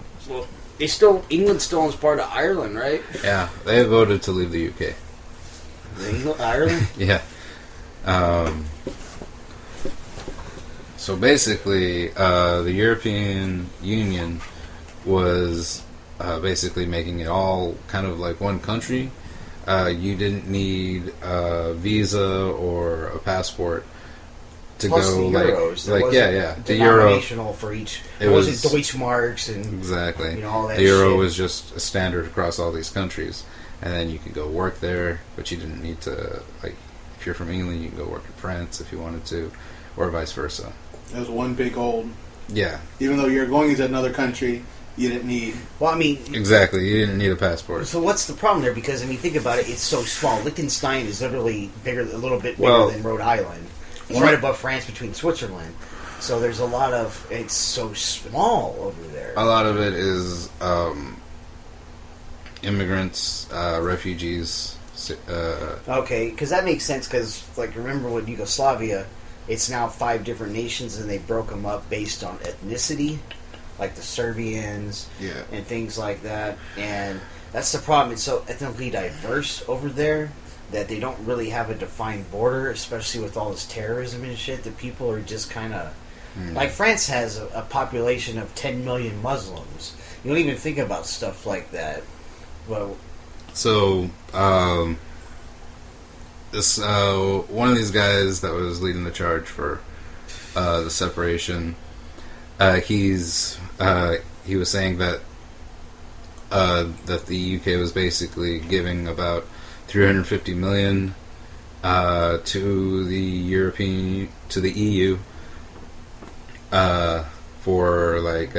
England still owns part of Ireland, right? yeah, they voted to leave the UK. Ireland. Yeah. So basically, the European Union was basically making it all kind of like one country. You didn't need a visa or a passport to Plus go the euros. There like wasn't yeah. The euro denominational for each. It It wasn't was- Deutschmarks and exactly. you know, all that the euro shit. was just a standard across all these countries, and then you could go work there, but you didn't need to like. If you're from England, you can go work in France if you wanted to, or vice versa. It was one big old. Yeah, Even though you're going into another country, you didn't need. Well, I mean, exactly. You didn't need a passport. so what's the problem there? Because I mean, think about it. It's so small. Liechtenstein is literally bigger, a little bit bigger Well- than Rhode Island. It's right above France, between Switzerland. So there's a lot of. It's so small over there. A lot of it is immigrants, refugees. Okay, because that makes sense. Because like, remember when Yugoslavia, it's now 5 different nations, and they broke them up based on ethnicity, like the Serbians Yeah. and things like that. And that's the problem. It's so ethnically diverse over there that they don't really have a defined border, especially with all this terrorism and shit. That people are just kind of like France has a population of 10 million Muslims. You don't even think about stuff like that. Well, So, this one of these guys that was leading the charge for the separation, he was saying that that the UK was basically giving about 350 million to the EU for like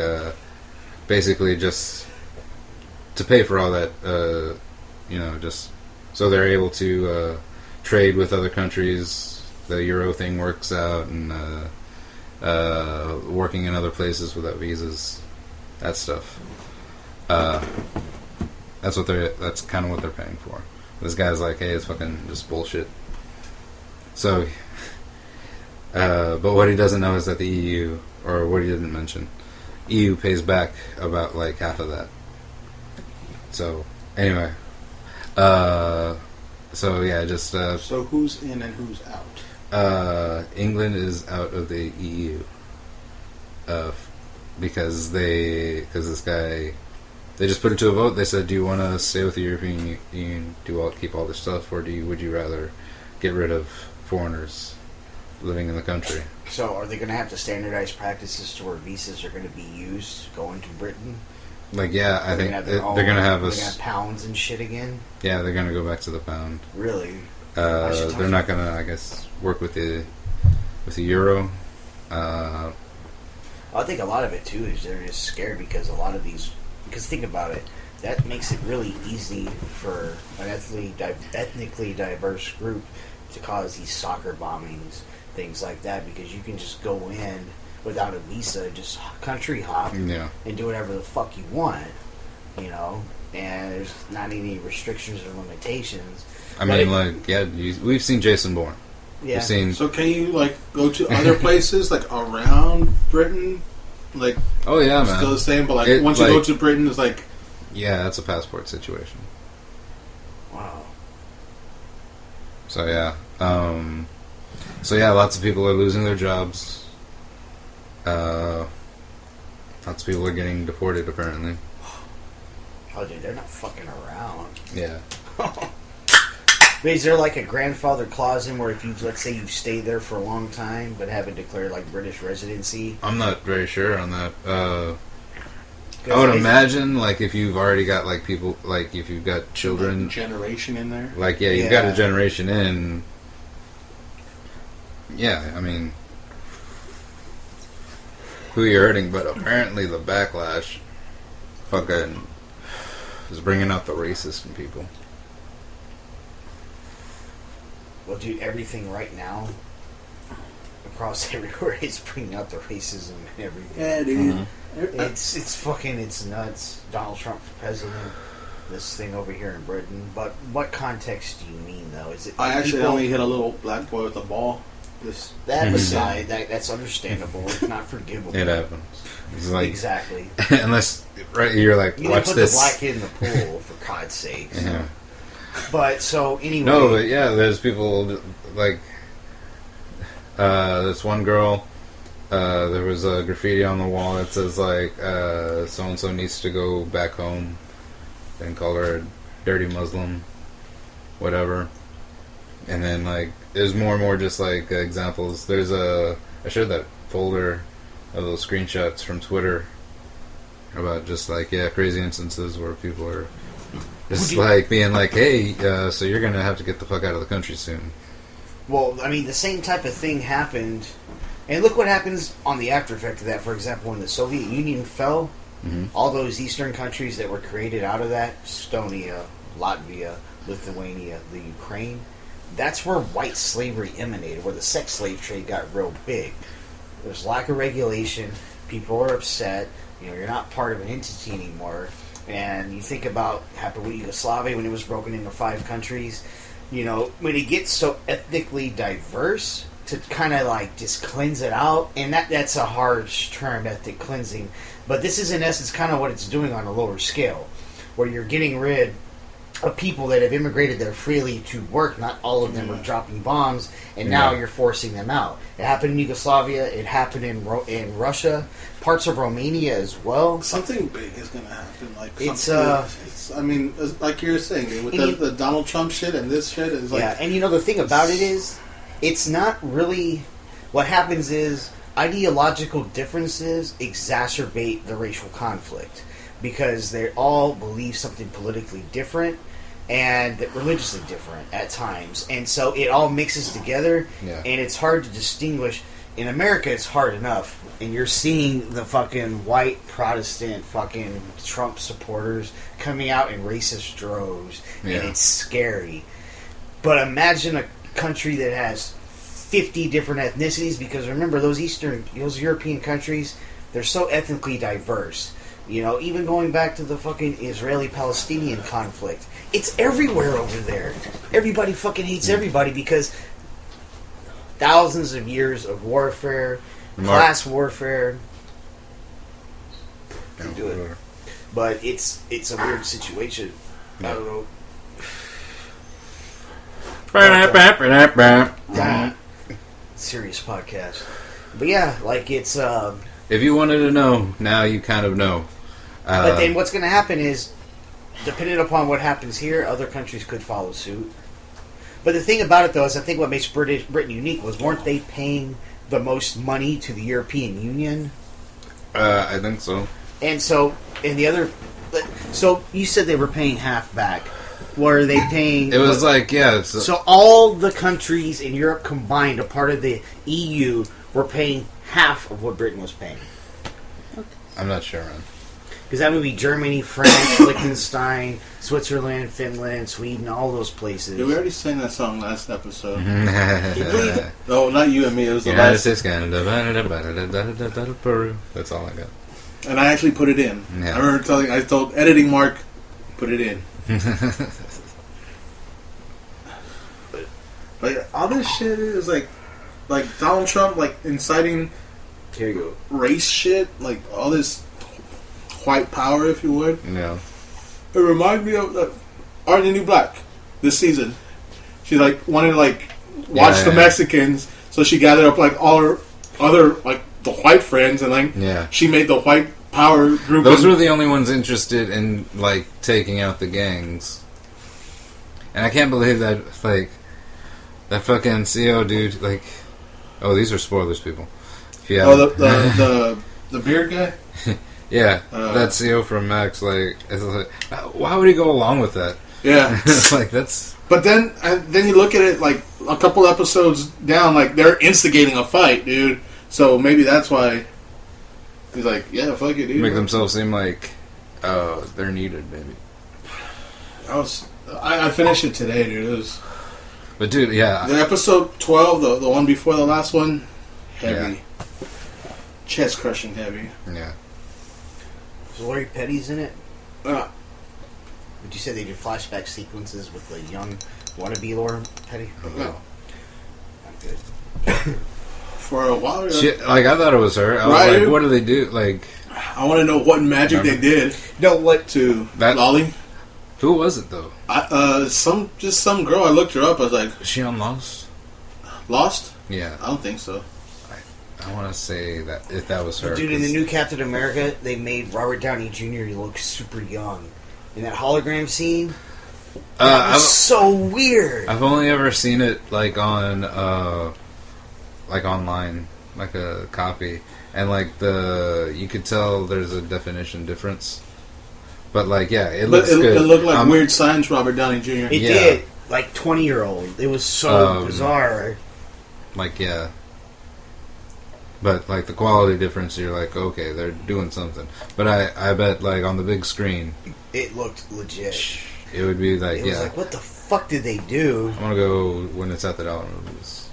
basically just to pay for all that. Just so they're able to trade with other countries. The Euro thing works out, and working in other places without visas, that stuff. That's kind of what they're paying for. This guy's like, hey, it's fucking just bullshit. So, but what he doesn't know is that the EU, or what he didn't mention, EU pays back about like half of that. So, anyway. So who's in and who's out? England is out of the EU. Because they just put it to a vote. They said, do you want to stay with the European Union, keep all this stuff, or would you rather get rid of foreigners living in the country? so are they going to have to standardize practices to where visas are going to be used going to Britain? Like, yeah, I think they're gonna have us. They're gonna have pounds and shit again. Yeah, they're gonna go back to the pound. Really? They're not gonna, I guess, work with the euro. I think a lot of it too is they're just scared because a lot of these. Because think about it, that makes it really easy for an ethnically diverse group to cause these soccer bombings, things like that. Because you can just go in without a visa, just country hop, Yeah. and do whatever the fuck you want, you know. And there's not any restrictions or limitations. I mean, like, yeah, we've seen Jason Bourne. Yeah. We've seen. So can you like go to other places like around Britain? Like, Oh yeah, man. still the same, but like It, once you like- go to Britain, it's like Yeah, that's a passport situation. Wow. So yeah, lots of people are losing their jobs. Lots of people are getting deported, apparently. Oh, dude, they're not fucking around. Yeah. Is there like a grandfather clause in where if you, let's say you stay there for a long time but haven't declared like British residency? I'm not very sure on that. I would imagine, like, if you've already got, like, people, like, if you've got children, generation in there. like, yeah, you've got a generation in. Yeah, I mean, who you're hurting, but apparently the backlash fucking is bringing out the racist in people. Well, dude, everything right now across everywhere is bringing out the racism and everything. Yeah, dude. Mhm. It's nuts. Donald Trump for president. This thing over here in Britain. But what context do you mean, though? Is it? I actually people- only hit a little black boy with a ball. That Mhm. aside, that's understandable. It's not forgivable. It happens. It's like, Exactly. unless, right, you're like, You watch didn't put this. the black kid in the pool, for God's sakes. Yeah. But so anyway, No, but yeah, there's people like this one girl. There was a graffiti on the wall that says like so and so needs to go back home, and call her a dirty Muslim, whatever. And then like there's more and more just like examples. I showed that folder of those screenshots from Twitter about just like crazy instances where people are. Just like being like, hey, so you're going to have to get the fuck out of the country soon. well, I mean, the same type of thing happened, and look what happens on the after effect of that. For example, when the Soviet Union fell, all those eastern countries that were created out of that, Estonia, Latvia, Lithuania, the Ukraine, that's where white slavery emanated, where the sex slave trade got real big. There's lack of regulation, people are upset, you're not part of an entity anymore. And you think about happened with Yugoslavia when it was broken into 5 countries. When it gets so ethnically diverse, to kind of like just cleanse it out, and that's a harsh term, ethnic cleansing. But this is in essence kind of what it's doing on a lower scale, where you're getting rid of people that have immigrated there freely to work. Not all of them are dropping bombs, and now you're forcing them out. It happened in Yugoslavia. It happened in Russia, parts of Romania as well. Something big is going to happen. Like It's, I mean, like you were saying, with the Donald Trump shit and this shit is like. Yeah, and the thing about it is, it's not really. What happens is ideological differences exacerbate the racial conflict because they all believe something politically different and religiously different at times, and so it all mixes together, and it's hard to distinguish. In America, it's hard enough, and you're seeing the fucking white Protestant fucking Trump supporters coming out in racist droves, and it's scary. But imagine a country that has 50 different ethnicities, because remember, those European countries, they're so ethnically diverse. Even going back to the fucking Israeli-Palestinian conflict, it's everywhere over there. Everybody fucking hates everybody because thousands of years of warfare, class warfare. You do it. But it's a weird situation. I don't know. Serious podcast. But yeah, like it's... if you wanted to know, now you kind of know. But then what's going to happen is, depending upon what happens here, other countries could follow suit. But the thing about it, though, is I think what makes Britain unique was, weren't they paying the most money to the European Union? I think so. And so, and the other... So, you said they were paying half back. Were they paying... It was like, yeah. So all the countries in Europe combined, a part of the EU, were paying half of what Britain was paying. I'm not sure, man. Because that would be Germany, France, Liechtenstein, Switzerland, Finland, Sweden, all those places. Yeah, we already sang that song last episode. You believe it? No, not you and me. It was the United last. States, Canada, Peru. That's all I got. And I actually put it in. Yeah. I remember I told editing Mark, put it in. Like all this shit is like Donald Trump like inciting Here you go. race shit, like all this white power, if you would. Yeah. It reminds me of Orange and the New Black this season. She like wanted to like watch the Mexicans, so she gathered up like all her other like the white friends, and like she made the white power group. Those were the only ones interested in like taking out the gangs, and I can't believe that like that fucking CO dude. Like, oh, these are spoilers, people. Yeah. Oh, the beard guy. Yeah, that CO from Max. Like, it's like, why would he go along with that? Yeah, like that's. But then you look at it like a couple episodes down, like they're instigating a fight, dude. So maybe that's why he's like, yeah, fuck it, dude. Make themselves seem like they're needed, maybe. I finished it today, dude. It was. But dude, yeah. The episode 12, the one before the last one, heavy, chest crushing heavy. Yeah. So Lori Petty's in it? But you said they did flashback sequences with the young wannabe Laura Petty? No. Not good. For a while, like I thought it was her. I was like, what do they do? Like, I want to know what magic they did. No, what to that Lolly? Who was it though? Some girl. I looked her up. I was like, is she on Lost? Lost? Yeah, I don't think so. I want to say that if that was her, dude, in the new Captain America, they made Robert Downey Jr. look super young. In that hologram scene, that was so weird. I've only ever seen it like on, like online, like a copy, and like you could tell there's a definition difference. But like, yeah, it looks good. It looked like Weird Science Robert Downey Jr. It did, like 20-year-old. It was so bizarre. Like, yeah. But, like, the quality difference, you're like, okay, they're doing something. But I bet, like, on the big screen... It looked legit. It would be like, It was like, what the fuck did they do? I want to go when it's at the dollar movies.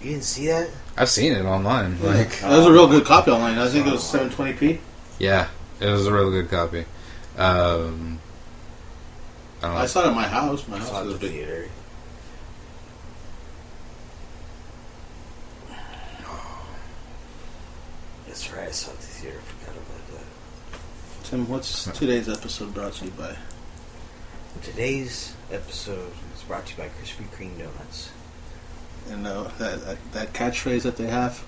You didn't see that? I've seen it online. Yeah. Like that was a real good copy online. I think it was 720p. Yeah, it was a real good copy. I saw it at my house. My house was a big. theater. That's right, I saw it at the theater. Forgot about that. Tim, what's today's episode brought to you by? Today's episode is brought to you by Krispy Kreme Donuts. And that catchphrase that they have?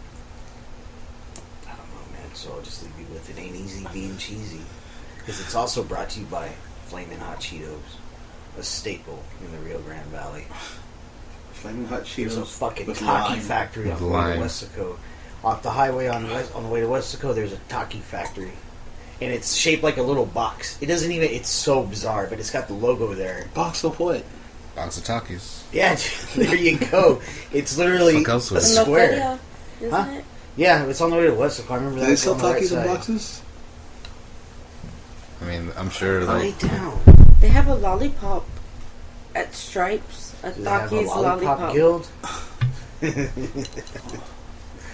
I don't know, man. So I'll just leave you with it. Ain't easy being cheesy. Because it's also brought to you by Flamin' Hot Cheetos, a staple in the Rio Grande Valley. Flamin' Hot Cheetos. There's a fucking with Taki lime. factory on the way to Westaco. Off the highway on the way to Westaco, there's a Taki factory. And it's shaped like a little box. It doesn't even... It's so bizarre, but it's got the logo there. Box of what? Box of Takis. Yeah, there you go. It's literally a square. Isn't Huh? it? Yeah, it's on the way to Westaco. I remember that. Do they sell on the right Takis in side. boxes? I mean, I'm sure. Lay Like, down. They have a lollipop at Stripes. A Do they have a Takis lollipop lollipop. guild?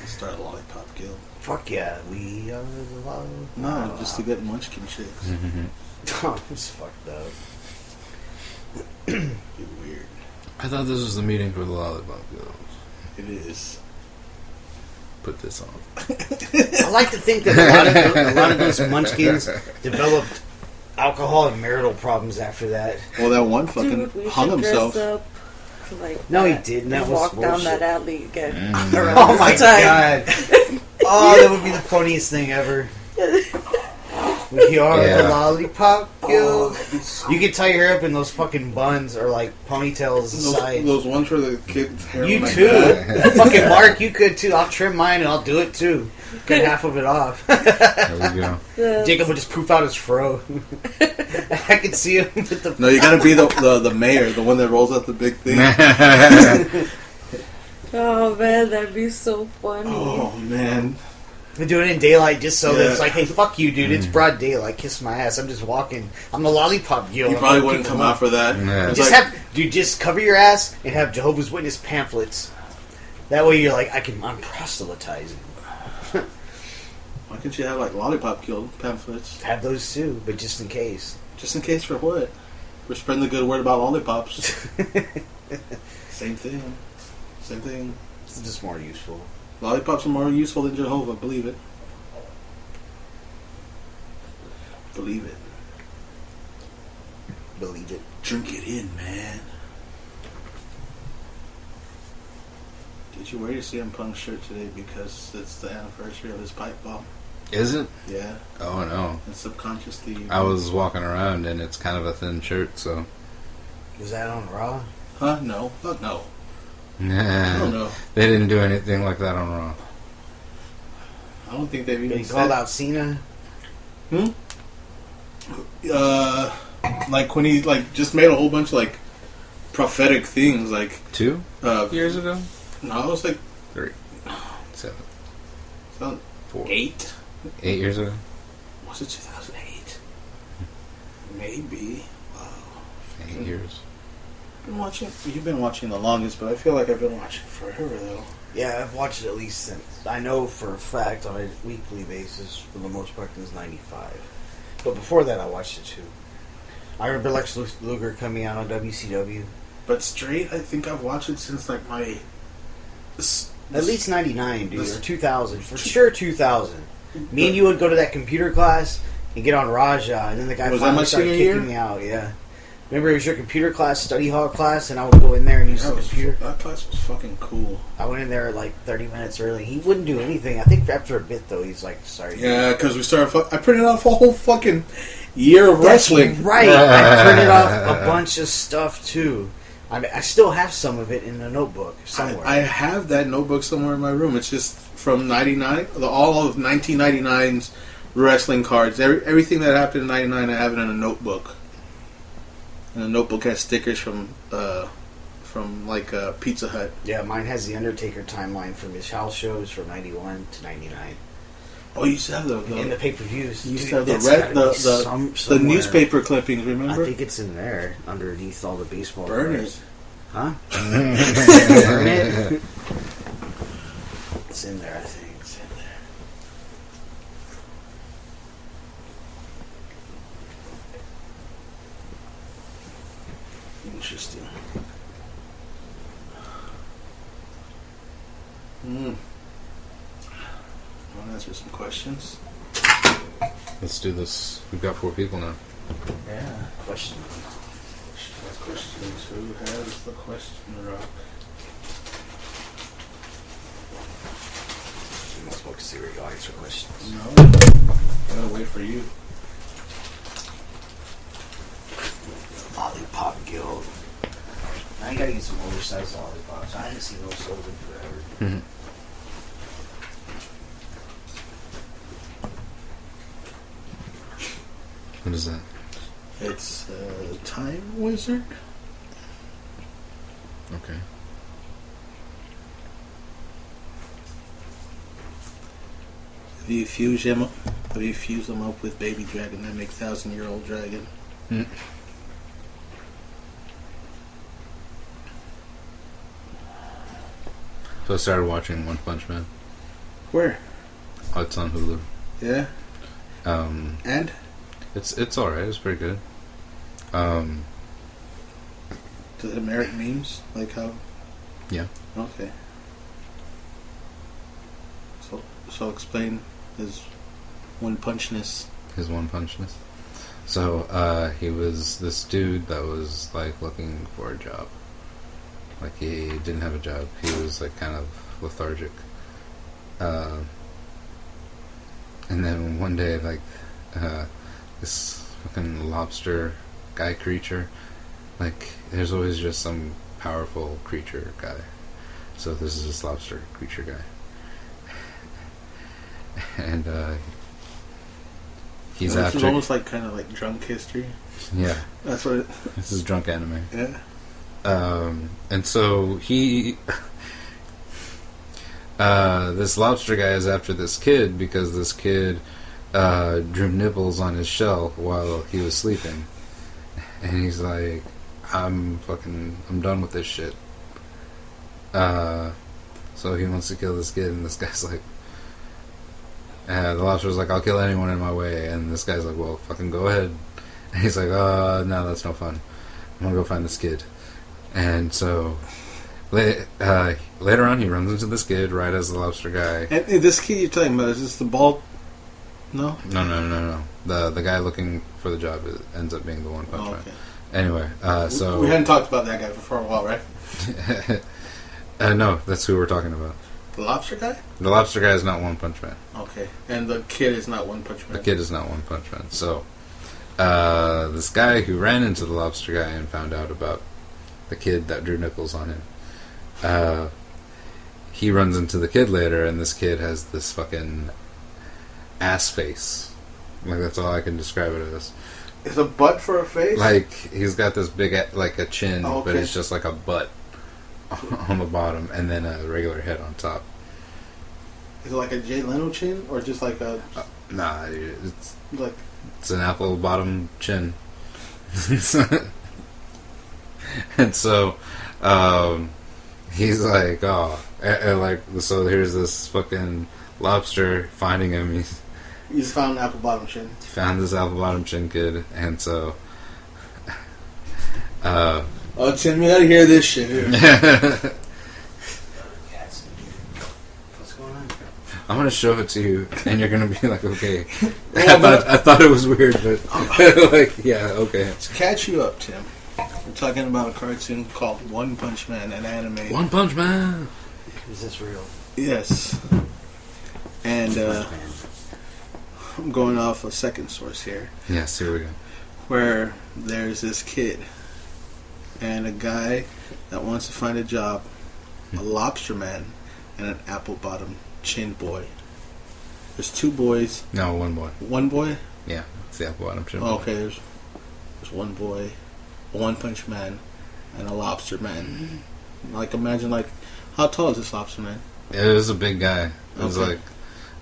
Start a lollipop guild. Fuck yeah, we are the lollipop. No, just to get munchkin chicks. Oh, it's fucked up. You're weird. I thought this was the meeting for the Lollipop Girls. It is. Put this on. I like to think that a lot of those munchkins developed alcohol and marital problems after that. Well, that one fucking Dude, we hung should himself. dress up like No, he that didn't. That and was walk down bullshit. that alley again. Oh my god. Oh, that would be the funniest thing ever. We are the Lollipop Guild. You could tie your hair up in those fucking buns or like ponytails aside. Those ones for the kids' hair. You like too. that. Fucking Mark, you could too. I'll trim mine and I'll do it too. Cut half of it off. There we go. Jacob would just poof out his fro. I could see him with the... No, you gotta be the mayor, the one that rolls out the big thing. Oh man, that'd be so funny. Oh man. We're doing it in daylight just so that Yeah. it's like, hey, fuck you, dude. It's broad daylight. Kiss my ass. I'm just walking. I'm the lollipop guild. You probably wouldn't come out for that. Yeah. It's Just like, just cover your ass and have Jehovah's Witness pamphlets. That way you're like, I'm proselytizing. why can't you have like lollipop guild pamphlets? Have those too, but just in case. Just in case for what? We're spreading the good word about lollipops. Same thing. Same thing. It's just more useful. Lollipops are more useful than Jehovah. Believe it. Believe it. Believe it. Drink it in, man. Did you wear your CM Punk shirt today because it's the anniversary of his pipe bomb? Is it? Yeah. Oh no. And subconsciously... I was walking around and it's kind of a thin shirt, so. Was that on Raw? Huh? No. Fuck no. Nah. I don't know. They didn't do anything like that on Raw. I don't think they've even He called out Cena? Like when he just made a whole bunch of like prophetic things, like 2 years ago? No, it was like 3, 7, 4, 8. 8 years ago. Was it 2008? Maybe. Wow. 8 years. You've been watching the longest, but I feel like I've been watching forever though. Yeah, I've watched it at least since. I know for a fact on a weekly basis for the most part since '95. But before that, I watched it too. I remember Lex Luger coming out on WCW. But straight, I think I've watched it since like my... At least 99, dude, or 2000. For sure 2000. Me and you would go to that computer class and get on Raja, and then the guy Was that finally my started senior kicking year? me out, yeah. Remember, it was your computer class, study hall class, and I would go in there and use the computer. That class was fucking cool. I went in there like 30 minutes early. He wouldn't do anything. I think after a bit, though, he's like, sorry. Yeah, because we started... I printed off a whole fucking year of wrestling. Right. I printed off a bunch of stuff, too. I still have some of it in a notebook somewhere. I have that notebook somewhere in my room. It's just from 99, all of 1999's wrestling cards. Everything that happened in 99, I have it in a notebook. And the notebook has stickers from like Pizza Hut. Yeah, mine has the Undertaker timeline from his house shows from 91 to 99. Oh, you used to have the in the pay-per-views. You used to have the newspaper clippings, remember? I think it's in there, underneath all the baseball Burn cards. it. Huh? Burn it? It's in there, I think. It's in there. Interesting. Want to answer some questions? Let's do this. We've got 4 people now. Yeah. Questions. Questions. Who has the question rock? You must smoke cereal. I'll answer questions. No. I gotta wait for you. Lollipop Guild. I gotta get some oversized lollipops. I haven't seen those sold in forever. Mm-hmm. What is that? It's Time Wizard. Okay. If you fuse them up with baby dragon, that makes 1,000-year-old dragon. Mm. So I started watching One Punch Man. Where? Oh, it's on Hulu. Yeah. And it's alright. It's pretty good. Does it merit memes? Like how? Yeah. Okay. So explain his one punchness. His one punchness. So he was this dude that was like looking for a job. Like he didn't have a job. He was like kind of lethargic. And then one day, like this fucking lobster guy creature. Like there's always just some powerful creature guy. So this is this lobster creature guy. and he's This after. is almost like kind of like drunk history. Yeah, That's what. this is drunk anime. Yeah. And so he, this lobster guy is after this kid because this kid drew nipples on his shell while he was sleeping, and he's like, I'm done with this shit. So he wants to kill this kid, and this guy's like, the lobster's like, I'll kill anyone in my way, and this guy's like, well, fucking go ahead. And he's like, no, that's no fun. I'm gonna go find this kid. And so later on, he runs into this kid right as the lobster guy. And this kid you're talking about, is this the bald? No? No. The guy looking for the job ends up being the One Punch Man. Okay. Anyway, so we hadn't talked about that guy for a while, right? no, that's who we're talking about. The lobster guy? The lobster guy is not One Punch Man. Okay. And the kid is not One Punch Man. The kid is not One Punch Man. So this guy who ran into the lobster guy and found out about the kid that drew nipples on him, he runs into the kid later, and this kid has this fucking ass face. Like, that's all I can describe it as. Is a butt for a face? Like, he's got this big, like a chin, Oh, okay. but it's just like a butt on the bottom, and then a regular head on top. Is it like a Jay Leno chin, or just like a Nah, it's like? It's an apple bottom chin. And so, he's like, and like, so here's this fucking lobster finding him. You just found an apple bottom chin. He found this apple bottom chin kid, and so, oh, Tim, you gotta hear this shit here. What's going on? I'm gonna show it to you, and you're gonna be like, okay. I thought it was weird, but like, yeah, okay. To catch you up, Tim, we're talking about a cartoon called One Punch Man, an anime. One Punch Man. Is this real? Yes. And I'm going off a second source here, Yes, here we go. where there's this kid and a guy that wants to find a job, a lobster man and an apple bottom chin boy. There's two boys. No, one boy. One boy? Yeah, it's the apple bottom chin. Oh, okay, there's one boy, a One Punch Man, and a lobster man. Like, imagine, like, how tall is this lobster man? It was a big guy. It was Okay.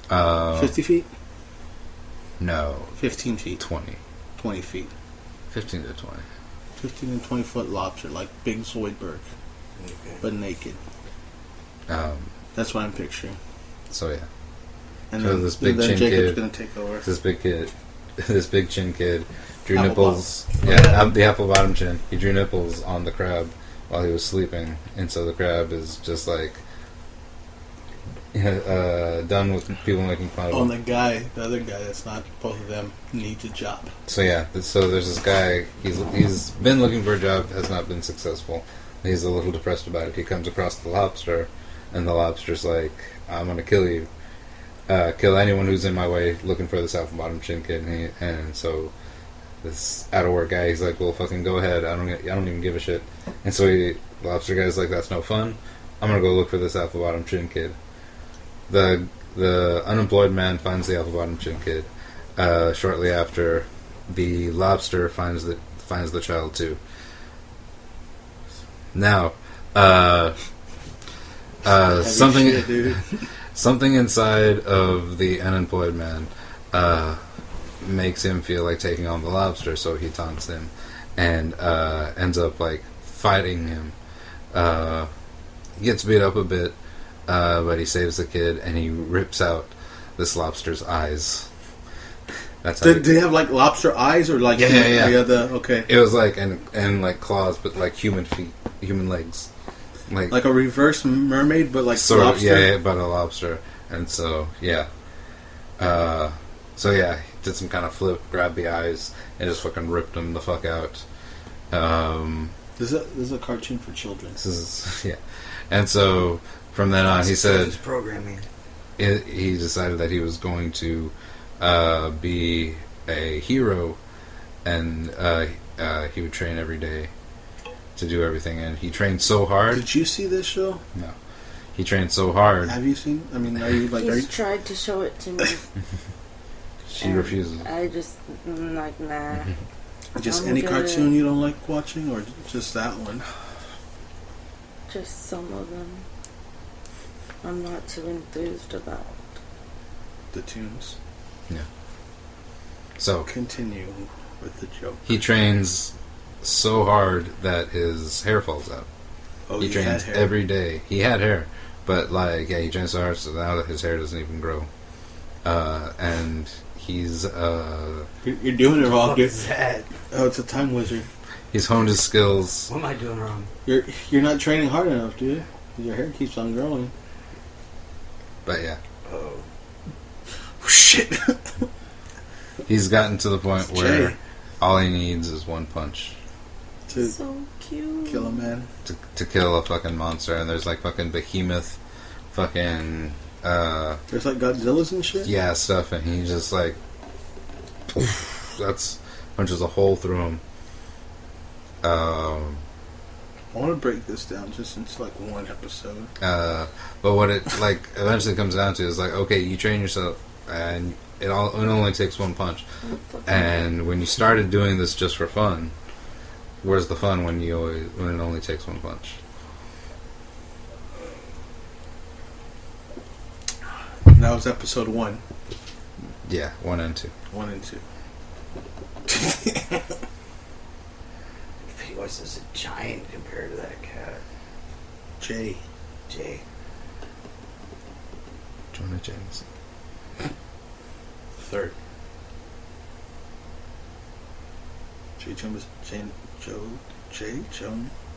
like 50 feet? No, 15 feet. 20. 20 feet. 15 to 20. 15 and 20 foot lobster, like Big Zoidberg, but naked. That's what I'm picturing. So yeah, And so then, this big then chin Jacob's kid, gonna take over. this big kid, this big chin kid, drew Apple nipples. bottom. Yeah, the apple bottom chin. He drew nipples on the crab while he was sleeping, and so the crab is just like done with people making fun of Oh, him. and the other guy that's not both of them needs a job. So yeah, so there's this guy. He's been looking for a job, has not been successful. He's a little depressed about it. He comes across the lobster, and the lobster's like, "I'm gonna kill you, kill anyone who's in my way looking for this apple bottom chin kid." And so this out of work guy, he's like, "Well, fucking go ahead. I don't even give a shit." And so the lobster guy's like, "That's no fun. I'm gonna go look for this apple bottom chin kid." The unemployed man finds the apple bottom chin kid. Shortly after, the lobster finds the child too. Now, something Shit, dude. something inside of the unemployed man makes him feel like taking on the lobster, so he taunts him and ends up like fighting him. He gets beat up a bit, but he saves the kid and he rips out this lobster's eyes. That's how Did they have like lobster eyes or like Yeah. okay, It was like and like claws, but like human feet, human legs, like a reverse mermaid, but like sort lobster. of yeah, but a lobster. And so yeah, he did some kind of flip, grabbed the eyes, and just fucking ripped them the fuck out. This is a cartoon for children. This is yeah, and so from then on, he said programming. he decided that he was going to be a hero, and he would train every day to do everything, and he trained so hard. Did you see this show? No, He trained so hard. Have you seen? I mean, are you like? He's tried to show it to me. She refuses. I just like nah. Just I'm any good. cartoon you don't like watching, or just that one? Just some of them. I'm not too enthused about. The tunes. Yeah. So Continue with the joke. he trains so hard that his hair falls out. Oh, He trains had hair. every day. He had hair, but like he trains so hard so now that his hair doesn't even grow. And he's You're doing it wrong, What dude. is that? Oh, it's a time wizard. he's honed his skills. What am I doing wrong? You're not training hard enough, dude. Your hair keeps on growing. But yeah, Oh. Shit. he's gotten to the point It's where Jay. all he needs is one punch To So cute. kill a man. to kill a fucking monster. And there's like fucking behemoth, fucking There's like Godzillas and shit. yeah stuff, and he just like that's punches a hole through him. I want to break this down just into like one episode. But what it like eventually comes down to is like, okay, you train yourself, and it only takes one punch. And when you started doing this just for fun, where's the fun when it only takes one punch? That was episode 1. Yeah, 1 and 2. 1 and 2. Pennywise is a giant compared to that cat. Jay. Jonah Jameson. Third.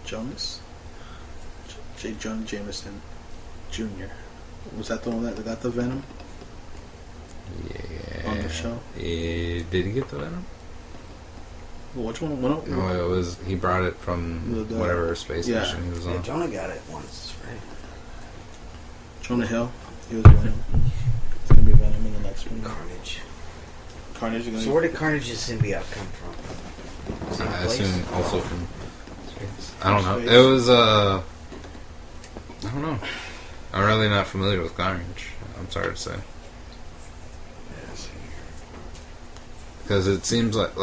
Jonas. J. Jonah Jameson Jr. Was that the one that got the venom Yeah. on the show? Did he get the venom? Well, which one? No, it was he brought it from The- whatever space yeah. mission he was Yeah, on. Jonah got it once, right? Jonah Hill. He was Venom. It's gonna be Venom in the next one. Carnage. Carnage is gonna So be... where did Carnage's symbiote come from? Same I place? assume also from space. I don't know. Space. It was I don't know. I'm really not familiar with Carnage. I'm sorry to say. Because it seems like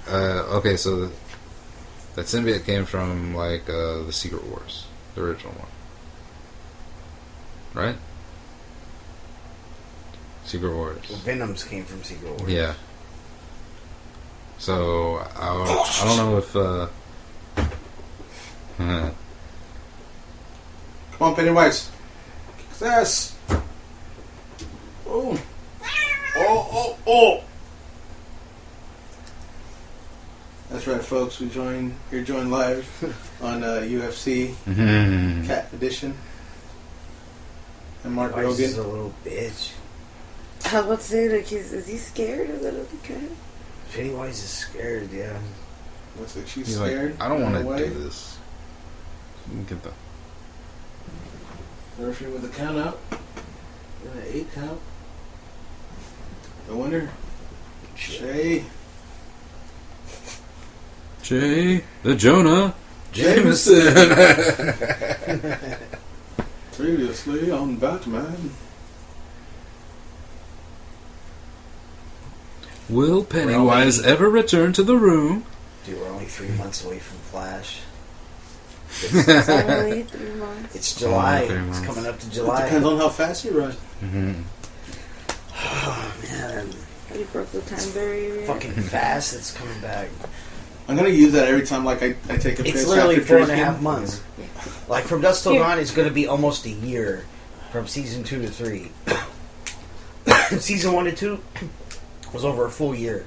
okay, so that symbiote came from like the Secret Wars, the original one, right? Secret Wars. Venoms came from Secret Wars. Yeah. So I don't know if Come on, Pennywise. Kick his ass. Oh. Oh. That's right, folks. You're joined live on UFC Cat Edition. And Mark Pennywise is Rogan. a little bitch. I was about to say, like, is he scared of the little cat? Pennywise is scared, yeah. Looks like she's he's scared. like, I don't want to Run away. do this. You can get the Referee with the count out. And an 8 count. The winner, Jay the Jonah Jameson. Previously on Batman. Will Pennywise ever return to the room? Dude, we're only 3 months away from Flash. It's only 3 months. It's July. Only 3 It's months. coming up to It July. depends on how fast you run. Oh, man. He broke the time barrier. Fucking fast. It's coming back. I'm gonna use that every time, like I take a piss. It's literally after 4.5 drinking. months. Like from Dusk Till Dawn, it's going to be almost a year from season 2 to 3. Season 1 to 2 was over a full year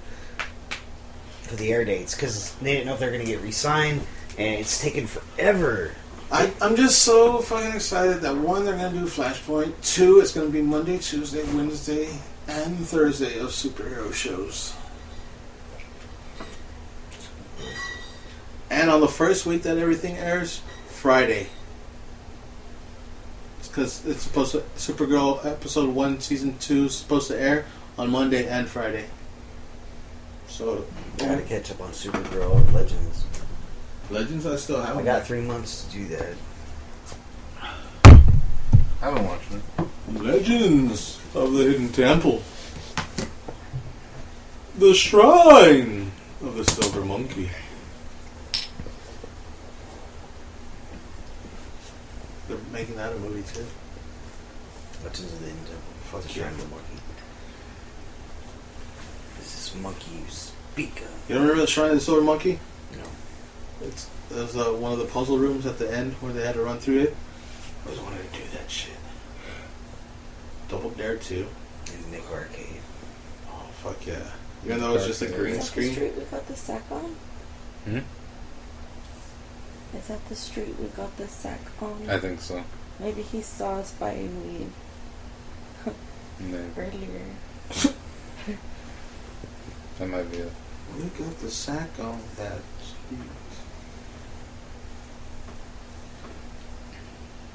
for the air dates because they didn't know if they're going to get re-signed, and it's taken forever. I'm just so fucking excited that 1, they're gonna do Flashpoint. 2, it's gonna be Monday, Tuesday, Wednesday, and Thursday of superhero shows. And on the first week that everything airs, Friday. Because it's supposed to, Supergirl episode 1, season 2 is supposed to air on Monday and Friday. So, Gotta catch up on Supergirl and Legends. Legends, I still have I got 3 months to do that. I've been watching it. Legends of the Hidden Temple. The Shrine of the Silver Monkey. They're making that a movie too. What is the Hidden Temple? Fuck the Shrine of the Monkey. This is monkey you speak of. You don't remember the Shrine of the Silver Monkey? No. There's one of the puzzle rooms at the end where they had to run through it. I always wanted to do that shit. Double Dare 2. In Nick Arcade. Oh, fuck yeah. Even though it's just a green Is that the screen. street we got the sack on? Hmm? Is that the street we got the sack on? I think so. Maybe he saw us buying weed Maybe. earlier. That might be it. We got the sack on that street.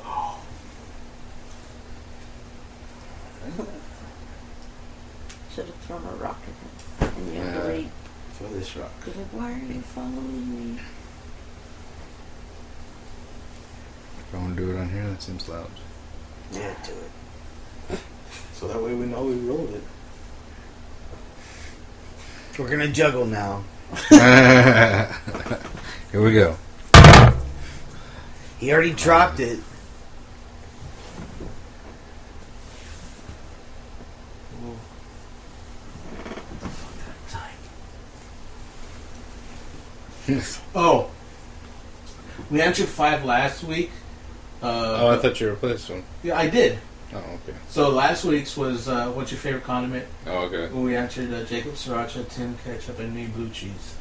Oh. Should have thrown a rock at him. And you have to wait. Throw this rock. Be like, why are you following me? Don't do it on here. That seems loud. Yeah, do it. So that way we know we rolled it. We're gonna juggle now. Here we go. He already dropped it. Oh. We answered 5 last week. Oh, I thought you replaced one. Yeah, I did. Oh, okay. So last week's was what's your favorite condiment? Oh, okay. When we answered Jacob Sriracha, Tim Ketchup, and me blue cheese.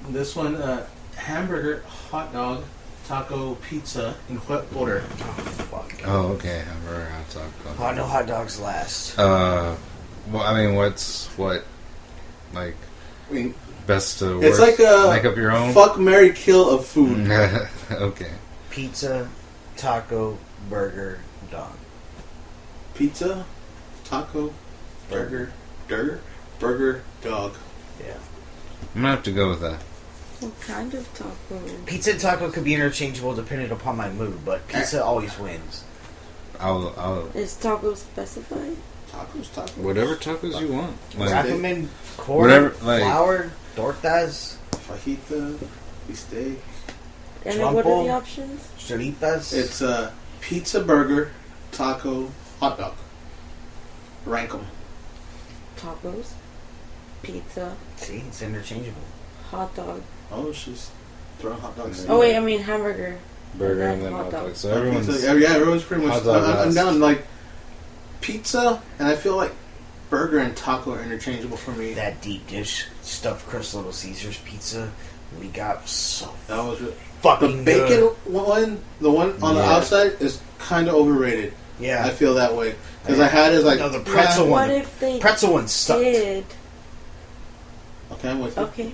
This one, hamburger, hot dog, taco, pizza, in what order? Oh, fuck. Oh, okay. Hamburger, hot dog. Oh, no hot dogs last. Well, I mean, what, like, I mean, best to it's worst? like a Make up your own? fuck, marry, kill of food. Okay. Pizza, taco, burger, dog. Pizza, taco, burger, dog. Yeah. I'm gonna have to go with that. What kind of taco? Pizza and taco could be interchangeable depending upon my mood, but pizza always wins. I'll Is taco specified? Tacos. whatever tacos you want. Wrap Like, them in corn, whatever, like- flour, tortas, Fajita, bistec. And then what are Trompo. the options? choritas. It's pizza, burger, taco, hot dog. Rank them. Tacos, pizza, See, it's interchangeable. hot dog. Oh, she's throwing hot dogs. Oh wait, I mean hamburger. burger and then hot dog. So everyone's everyone's pretty much. hot dog I'm last. down like pizza, and I feel like burger and taco are interchangeable for me. That deep dish stuffed crust Little Caesars pizza we got so That was really, fucking the bacon good. one, the one on the Yeah. outside is kind of overrated. Yeah, I feel that way because I had it as like no, the pretzel What one. if they Pretzel one sucked. did? Okay, I'm with you. Okay.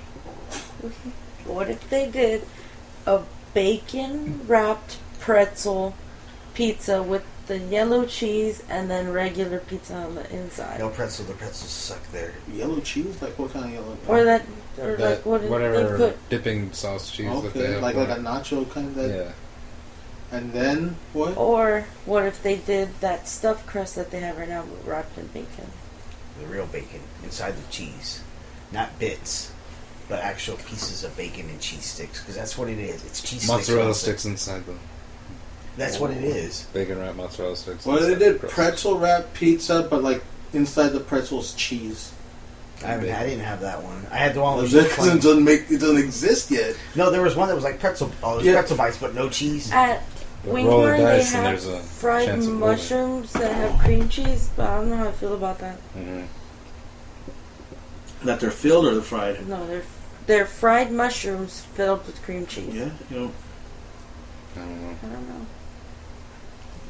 What if they did a bacon wrapped pretzel pizza with the yellow cheese and then regular pizza on the inside? No pretzel. The pretzels suck there. Yellow cheese, like what kind of yellow? Or that, or that like what did they whatever put? dipping sauce cheese that they Okay, have. like for a it. nacho kind of. That, Yeah. And then what? Or what if they did that stuffed crust that they have right now but wrapped in bacon? The real bacon inside the cheese, not bits, but actual pieces of bacon and cheese sticks. Because that's what it is. It's cheese Mozzarella sticks. sticks inside them. That's what it is. Bacon wrapped mozzarella sticks. Well, they inside did the crust. pretzel wrap pizza, but like inside the pretzel's cheese. I didn't have that one. I had the one It with just plain- doesn't exist yet. No, there was one that was like pretzel. Oh, it was Yeah. pretzel bites, but no cheese. At But Wing roll the Barn, they dice and have there's a fried chance of winning. mushrooms that have cream cheese, but I don't know how I feel about that. Mhm. That they're filled or they're fried. No, they're fried mushrooms filled with cream cheese. Yeah, you know, I don't know. I don't know.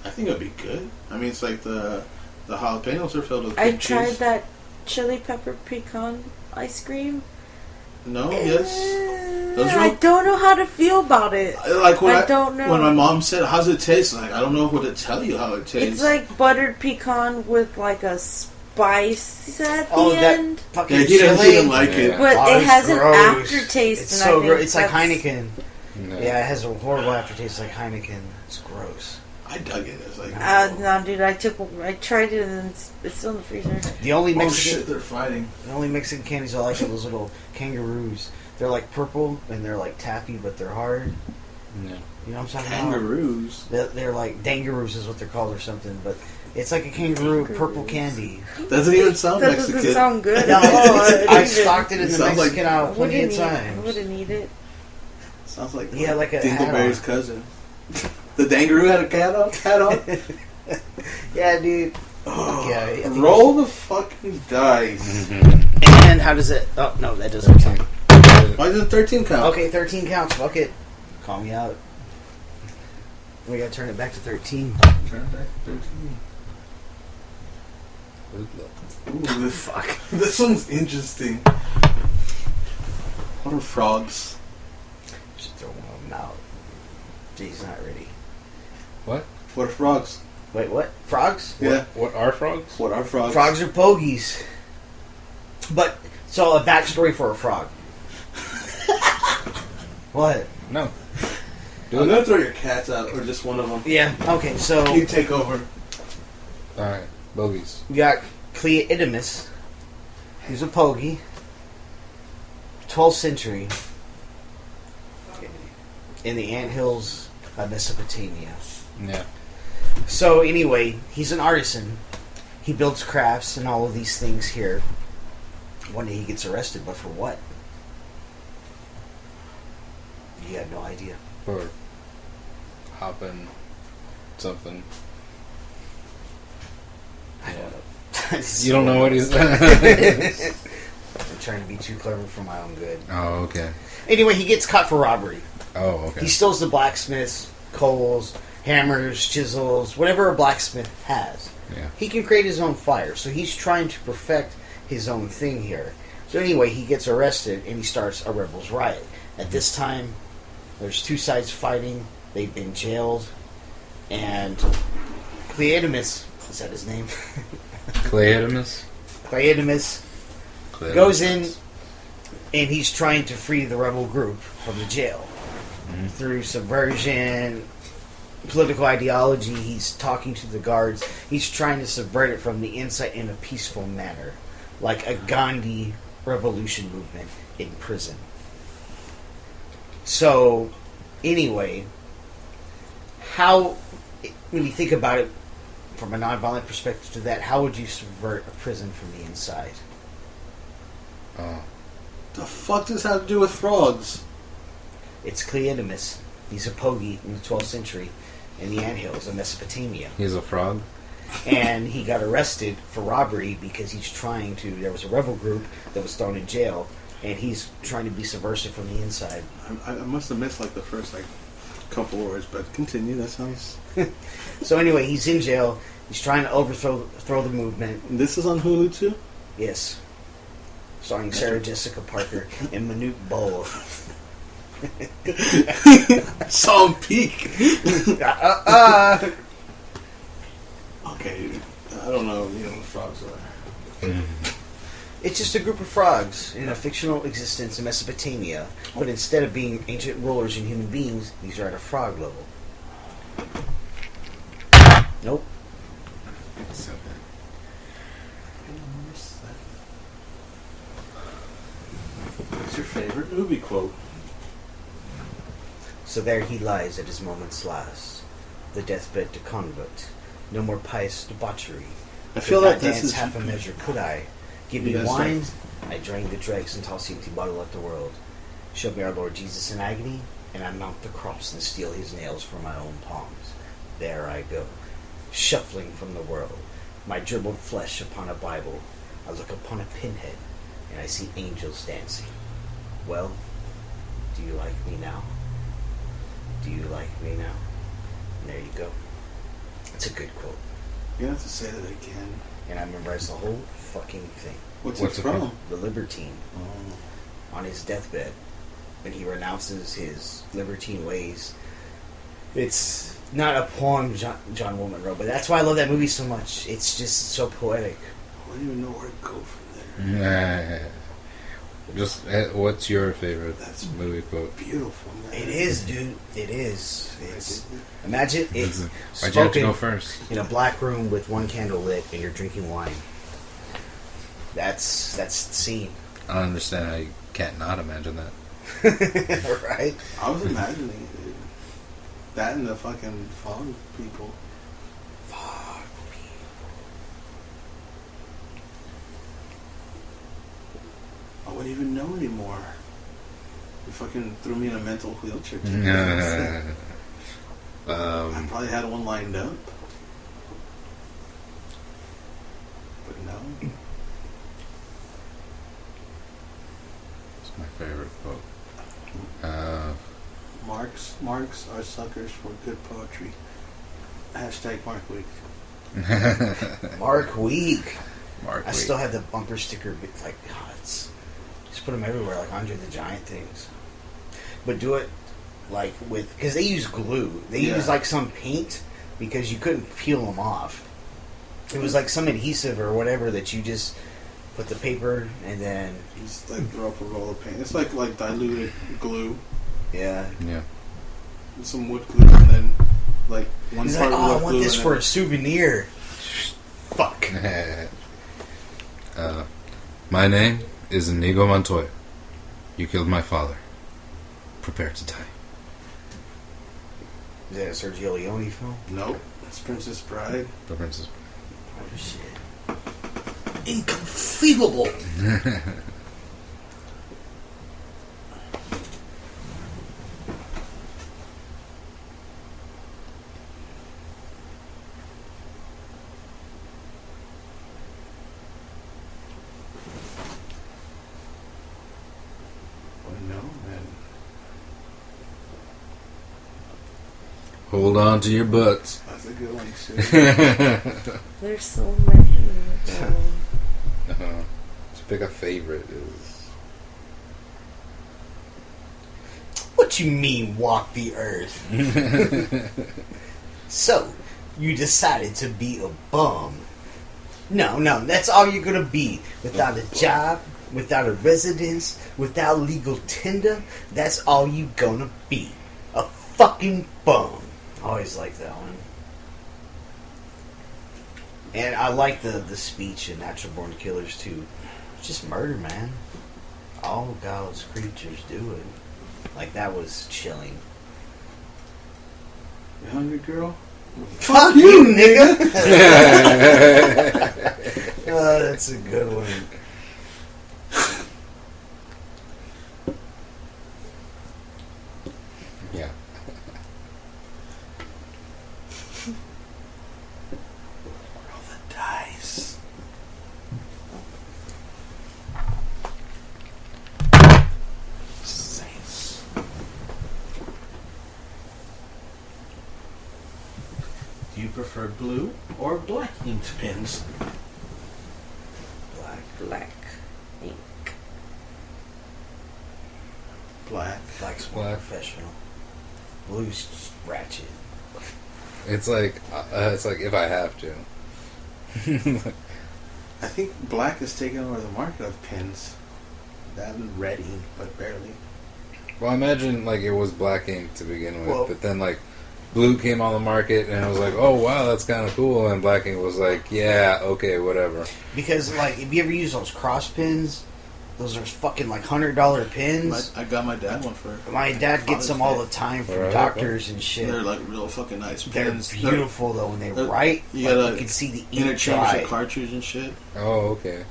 I think it'd be good. I mean, it's like the jalapenos are filled with I cream tried cheese. that chili pepper pecan ice cream. No, yes. Those are I all- don't know how to feel about it. Like when I don't know. When my mom said, "How's it taste?" I'm like, I don't know what to tell you how it tastes. It's like buttered pecan with like a spice at the Oh, that end. fucking yeah, he chili. didn't like it. Yeah. But Oh, it it's has an gross. aftertaste. It's and so I think gross. It's like that's- Heineken. No. Yeah, it has a horrible aftertaste like Heineken. It's gross. I dug it. It's like No, dude, I tried it and it's still in the freezer. The only oh Mexican, shit, they're fighting. the only Mexican candies I like are those little kangaroos. They're like purple and they're like taffy, but they're hard. Yeah. You know what I'm talking Kangaroos. about? They're like dangaroos is what they're called or something, but it's like a kangaroo purple candy. Doesn't even sound That Mexican. doesn't sound good No, at all. I stocked it in It the sounds Mexican aisle I plenty of I times. wouldn't eat it. Sounds like Yeah, like a Dingleberry's add-on. cousin. The dangaroo had a hat on. Yeah, dude. Oh, Yeah, I think roll the fucking dice. And how does it? Oh no, that doesn't count. Why does it 13 count? Okay, 13 counts. Fuck it. Call me out. We gotta turn it back to 13. Turn it back to 13. Ooh, this, Fuck. this one's interesting. What are frogs? Just throw one of them out. He's not ready. What? What are frogs? Wait, what? Frogs? Yeah. What are frogs? What are frogs? Frogs are pogies. But, so a backstory for a frog. What? No. I'm gonna throw your cats out, or just one of them. Yeah, okay, so You take over. Alright. Bogies. we got Cleoidemus. He's a pogie. 12th century. In the anthills of Mesopotamia. Yeah. So anyway, he's an artisan. He builds crafts and all of these things here. One day he gets arrested, but for what? You have no idea. Or hopping something. I don't know. You don't know what he's I'm trying to be too clever for my own good. Oh, okay. Anyway, he gets caught for robbery. Oh, okay. He steals the blacksmith's coals, hammers, chisels, whatever a blacksmith has. Yeah. He can create his own fire, so he's trying to perfect his own thing here. So anyway, he gets arrested and he starts a rebels riot. At this time, there's two sides fighting. They've been jailed, and Cleoidemus, is that his name? Cleoidemus? Cleoidemus goes in and he's trying to free the rebel group from the jail. Through subversion, political ideology, he's talking to the guards. He's trying to subvert it from the inside in a peaceful manner. Like a Gandhi revolution movement in prison. So, anyway, how, when you think about it from a nonviolent perspective to that, how would you subvert a prison from the inside? Oh. The fuck does that have to do with frogs? It's Cleoidemus. He's a pogie in the 12th century in the anthills of Mesopotamia. He's a frog? And he got arrested for robbery because he's trying to... There was a rebel group that was thrown in jail, and he's trying to be subversive from the inside. I must have missed like the first couple words, but continue. That sounds... So anyway, he's in jail. He's trying to overthrow the movement. And this is on Hulu too? Yes. Starring Sarah Jessica Parker and Manute Bol. Saw him peak. Okay, I don't know. You know what frogs are. It's just a group of frogs in a fictional existence in Mesopotamia, but instead of being ancient rulers and human beings, these are at a frog level. Nope. What's your favorite movie quote? So there he lies at his moment's last, the deathbed to convert. No more pious debauchery. I feel Could like not this dance is half a measure, could I? Give You me gotta wine, start. I drain the dregs and toss the empty bottle at the world. Show me our Lord Jesus in agony, and I mount the cross and steal his nails from my own palms. There I go, shuffling from the world, my dribbled flesh upon a Bible. I look upon a pinhead, and I see angels dancing. Well, do you like me now? Do you like me now? And there you go. It's a good quote. You have to say that again. And I memorized the whole fucking thing. What's What's it it from? from? The Libertine. On his deathbed, when he renounces his libertine ways. It's not a poem John Woolman wrote, but that's why I love that movie so much. It's just so poetic. I don't even know where to go from there. Just what's your favorite That's movie quote? beautiful, man. It is, dude. It is. It's imagine it Why'd you have to go spoken first? in a black room with one candle lit, and you're drinking wine. That's the scene, I don't understand how you can't not imagine that. right? I was imagining it, dude. That and the fucking fog people. I wouldn't even know anymore. You fucking threw me in a mental wheelchair. I probably had one lined up. But no. It's my favorite quote. Marks are suckers for good poetry. Hashtag Mark Week. Mark Week. Mark I Week. still have the bumper sticker. Like, God, it's just put them everywhere, like Andre the Giant things. But do it like with, because they use glue. They use like some paint because you couldn't peel them off. It was like some adhesive or whatever that you just put the paper and then Just like throw up a roll of paint. It's like diluted glue. yeah. Some wood glue and then like one He's part like, wood oh, I want glue this and for then- a souvenir. Fuck. My name is Inigo Montoya. You killed my father. Prepare to die. Is that a Sergio Leone film? Nope. It's Princess Bride. The princess. Oh shit. Inconceivable. Oh no, man. Hold on to your butts. That's a good one, too. There's so many. To pick a favorite is What you mean, walk the earth? So, you decided to be a bum. No, that's all you're gonna be. Without a job, without a residence, without legal tender, that's all you gonna be. A fucking bum. Always like that one. And I like the speech in Natural Born Killers too. It's just murder, man. All God's creatures do it. Like, that was chilling. You hungry, girl? Fuck you, nigga! Oh, that's a good one. yeah. Roll the dice. Saints. Do you prefer blue or black inked pens? Black ink. Black. Black's more Black. professional. Blue's ratchet. It's like if I have to. I think black is taking over the market of pens. That and red ink, but barely. Well, imagine like it was black ink to begin with, Well- but then like blue came on the market, and it was like, oh wow, that's kind of cool, and black ink was like, yeah, okay, whatever. Because, like, if you ever use those cross pins, those are fucking, like, $100 pins. I got my dad one for. My dad gets them all the Father's time from Right. doctors and Day. shit. They're like real fucking nice They're pens. beautiful, though, when they they're- write. you Like, gotta you can see the ink interchange dry. the cartridge and shit. Oh, okay.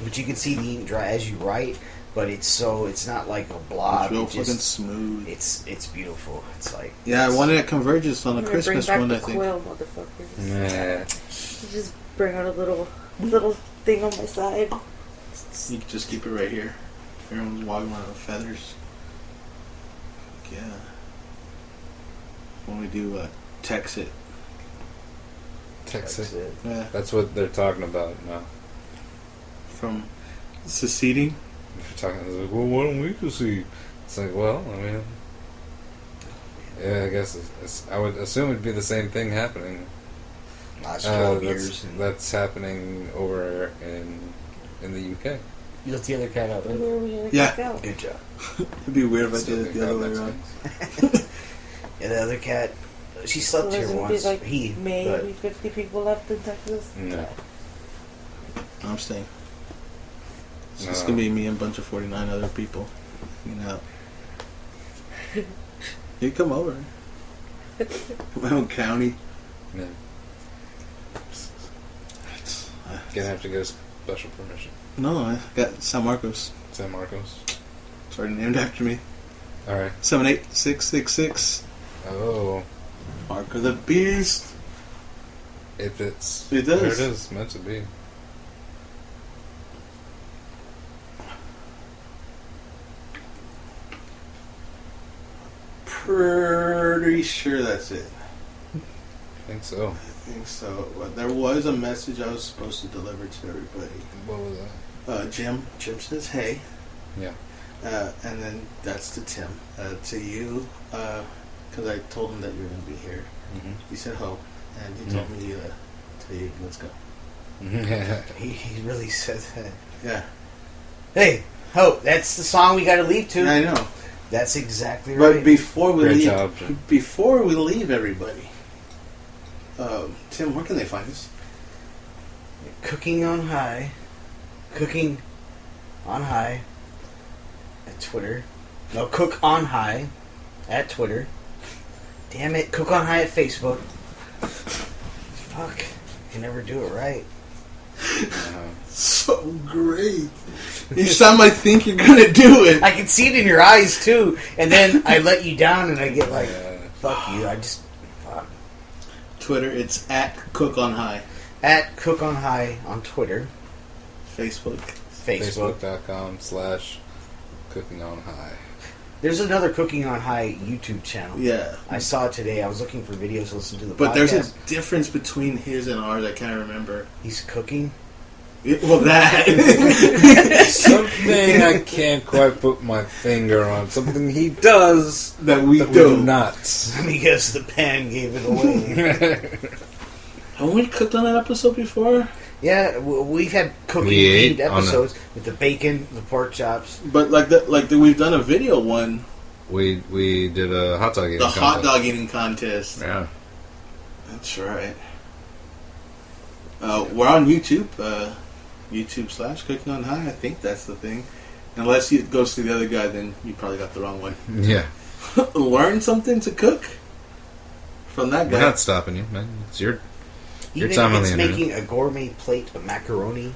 But you can see the ink dry as you write, but it's not like a blob. It's real It fucking just- smooth. It's beautiful. It's like... Yeah, I wanted at Convergence on I'm a gonna bring Christmas back one, the I think. quill, motherfuckers. Yeah. Just bring out a little thing on my side. You can just keep it right here. Everyone's walking around with feathers. Fuck yeah. When we do text it. Texas. That's it. Yeah. That's what they're talking about now. From seceding. They're talking. It's like, well, why don't we just see? It's like, well, I mean, yeah, I guess I would assume it'd be the same thing happening. Last 12 years. That's happening over in the UK. You let the other cat out, right? Where are we gonna Yeah. kick out? Good job. It'd be weird if I Still did it good the other crowd way next around. Yeah, the other cat, she slept here There's gonna once. be like He, maybe but 50 people left in Texas. No. I'm staying. It's No. just gonna be me and a bunch of 49 other people. You know. You come over. My own county. Yeah. Gonna have to get a special permission. No, I got San Marcos. San Marcos. It's already named after me. Alright. 78666. Oh. Mark of the Beast. It fits. It does. There it is. Meant to be. Pretty sure that's it. I think so. I think so. But there was a message I was supposed to deliver to everybody. What was that? Jim says hey. Yeah. And then that's to Tim. To you, because I told him that you were going to be here. Mm-hmm. He said ho, and he told me to tell you, let's go. he really said that. Yeah. Hey, Hope, that's the song we gotta leave to. I know. That's exactly But right. before we Great leave, job. before we leave, everybody, Tim, where can they find us? Cooking on High. Cooking on High at Twitter. No, Cook on High at Twitter. Damn it, Cook on High at Facebook. Fuck, I can never do it right. So great. Each time I think you're gonna do it, I can see it in your eyes too, and then I let you down, and I get like, "Fuck you!" I just fuck. Twitter, it's at Cook on High. At Cook on High on Twitter, Facebook. Facebook.com/cooking on high. There's another Cooking on High YouTube channel. Yeah. I saw it today. I was looking for videos to listen to the But podcast. there's a difference between his and ours. I can't remember. He's cooking. Well, that. Something I can't quite put my finger on. Something he does that we do do not. Because the pan gave it away. Haven't we cooked on that episode before? Yeah, we've had cooking themed episodes with the bacon, the pork chops. But we've done a video one. We did a hot dog eating The contest. hot dog eating contest. Yeah. That's right. We're on YouTube. YouTube/Cooking on High. I think that's the thing. Unless it goes to the other guy, then you probably got the wrong one. Yeah. Learn something to cook from that guy. We're not stopping you, man. It's your Even time on it's the internet. making a gourmet plate of macaroni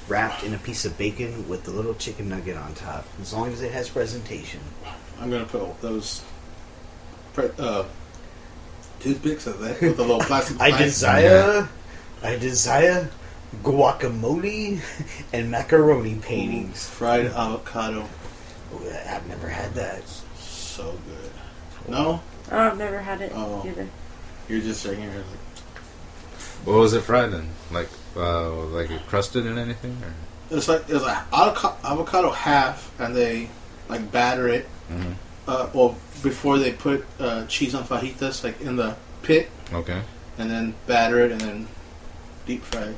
wrapped in a piece of bacon with the little chicken nugget on top. As long as it has presentation. I'm gonna put those toothpicks of that with a little plastic. I desire guacamole and macaroni paintings. Fried avocado. Ooh, I've never had that. So good. No? Oh, I've never had it Oh. either. You're just sitting here like, What was it fried in? Like it crusted in anything? Or? it's like avocado half, and they like batter it. Mm-hmm. Well, before they put cheese on fajitas, like in the pit, Okay. and then batter it, and then deep fry it.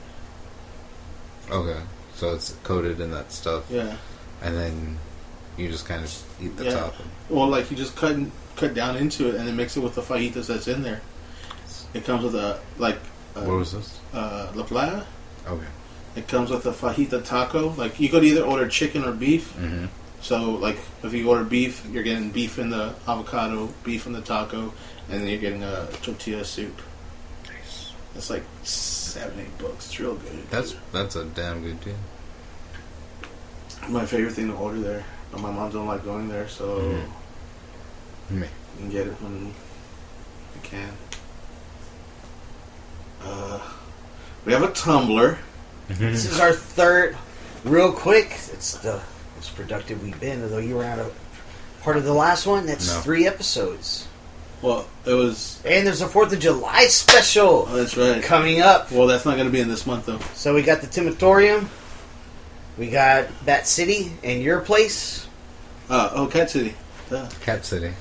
Okay. So it's coated in that stuff. Yeah. And then you just kind of eat the Yeah. top. Well, like you just cut down into it, and then mix it with the fajitas that's in there. It comes with a What was this? La Playa. Okay. It comes with a fajita taco. Like you could either order chicken or beef. Mm-hmm. So like if you order beef, you're getting beef in the avocado, beef in the taco, and then you're getting a tortilla soup. Nice. It's like $7-8. It's real good. That's a damn good deal. My favorite thing to order there. But my mom don't like going there, so Me. you can get it when you can. We have a Tumblr. This is our third. Real quick, it's the most productive we've been. Although you were not a part of the last one. That's No. 3 episodes. Well, it was. And there's a 4th of July special Oh, that's right. coming up. Well, that's not going to be in this month though. So we got the Timotorium. We got Bat City and your place. Cat City. Duh. Cat City.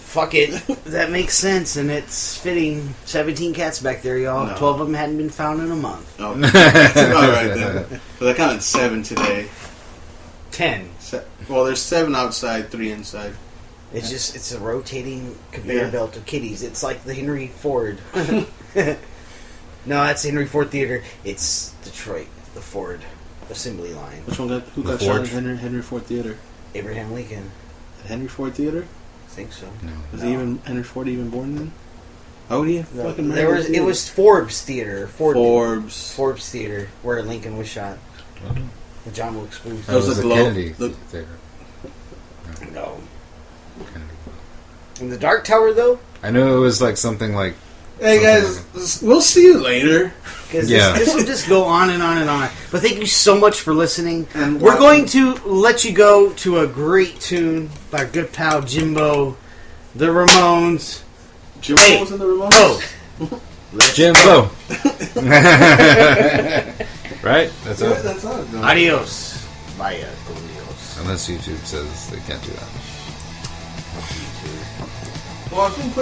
Fuck it. That makes sense, and it's fitting. 17 cats back there, y'all. No. 12 of them hadn't been found in a month. Oh, all right then. But I counted 7 today. 10. Well, there's 7 outside, 3 inside. It's a rotating conveyor belt of kitties. It's like the Henry Ford. No, that's the Henry Ford Theater. It's Detroit, the Ford assembly line. Who got shot at Henry Ford Theater? Abraham Lincoln. At Henry Ford Theater? I think so. No. Was Henry Ford even born then? How would he have fucking it was Forbes Theater. Forbes Theater, where Lincoln was shot. The John Wilkes Booth. That was the Kennedy Theater. No. Kennedy. In the Dark Tower, though? I knew it was like something like... Hey guys, we'll see you later. Because this will just go on and on and on. But thank you so much for listening. And we're going to let you go to a great tune by our good pal Jimbo, the Ramones. Jimbo was in the Ramones? Jimbo. Right? That's it. That's all. Adios. Vaya Dios. Unless YouTube says they can't do that. Well, I think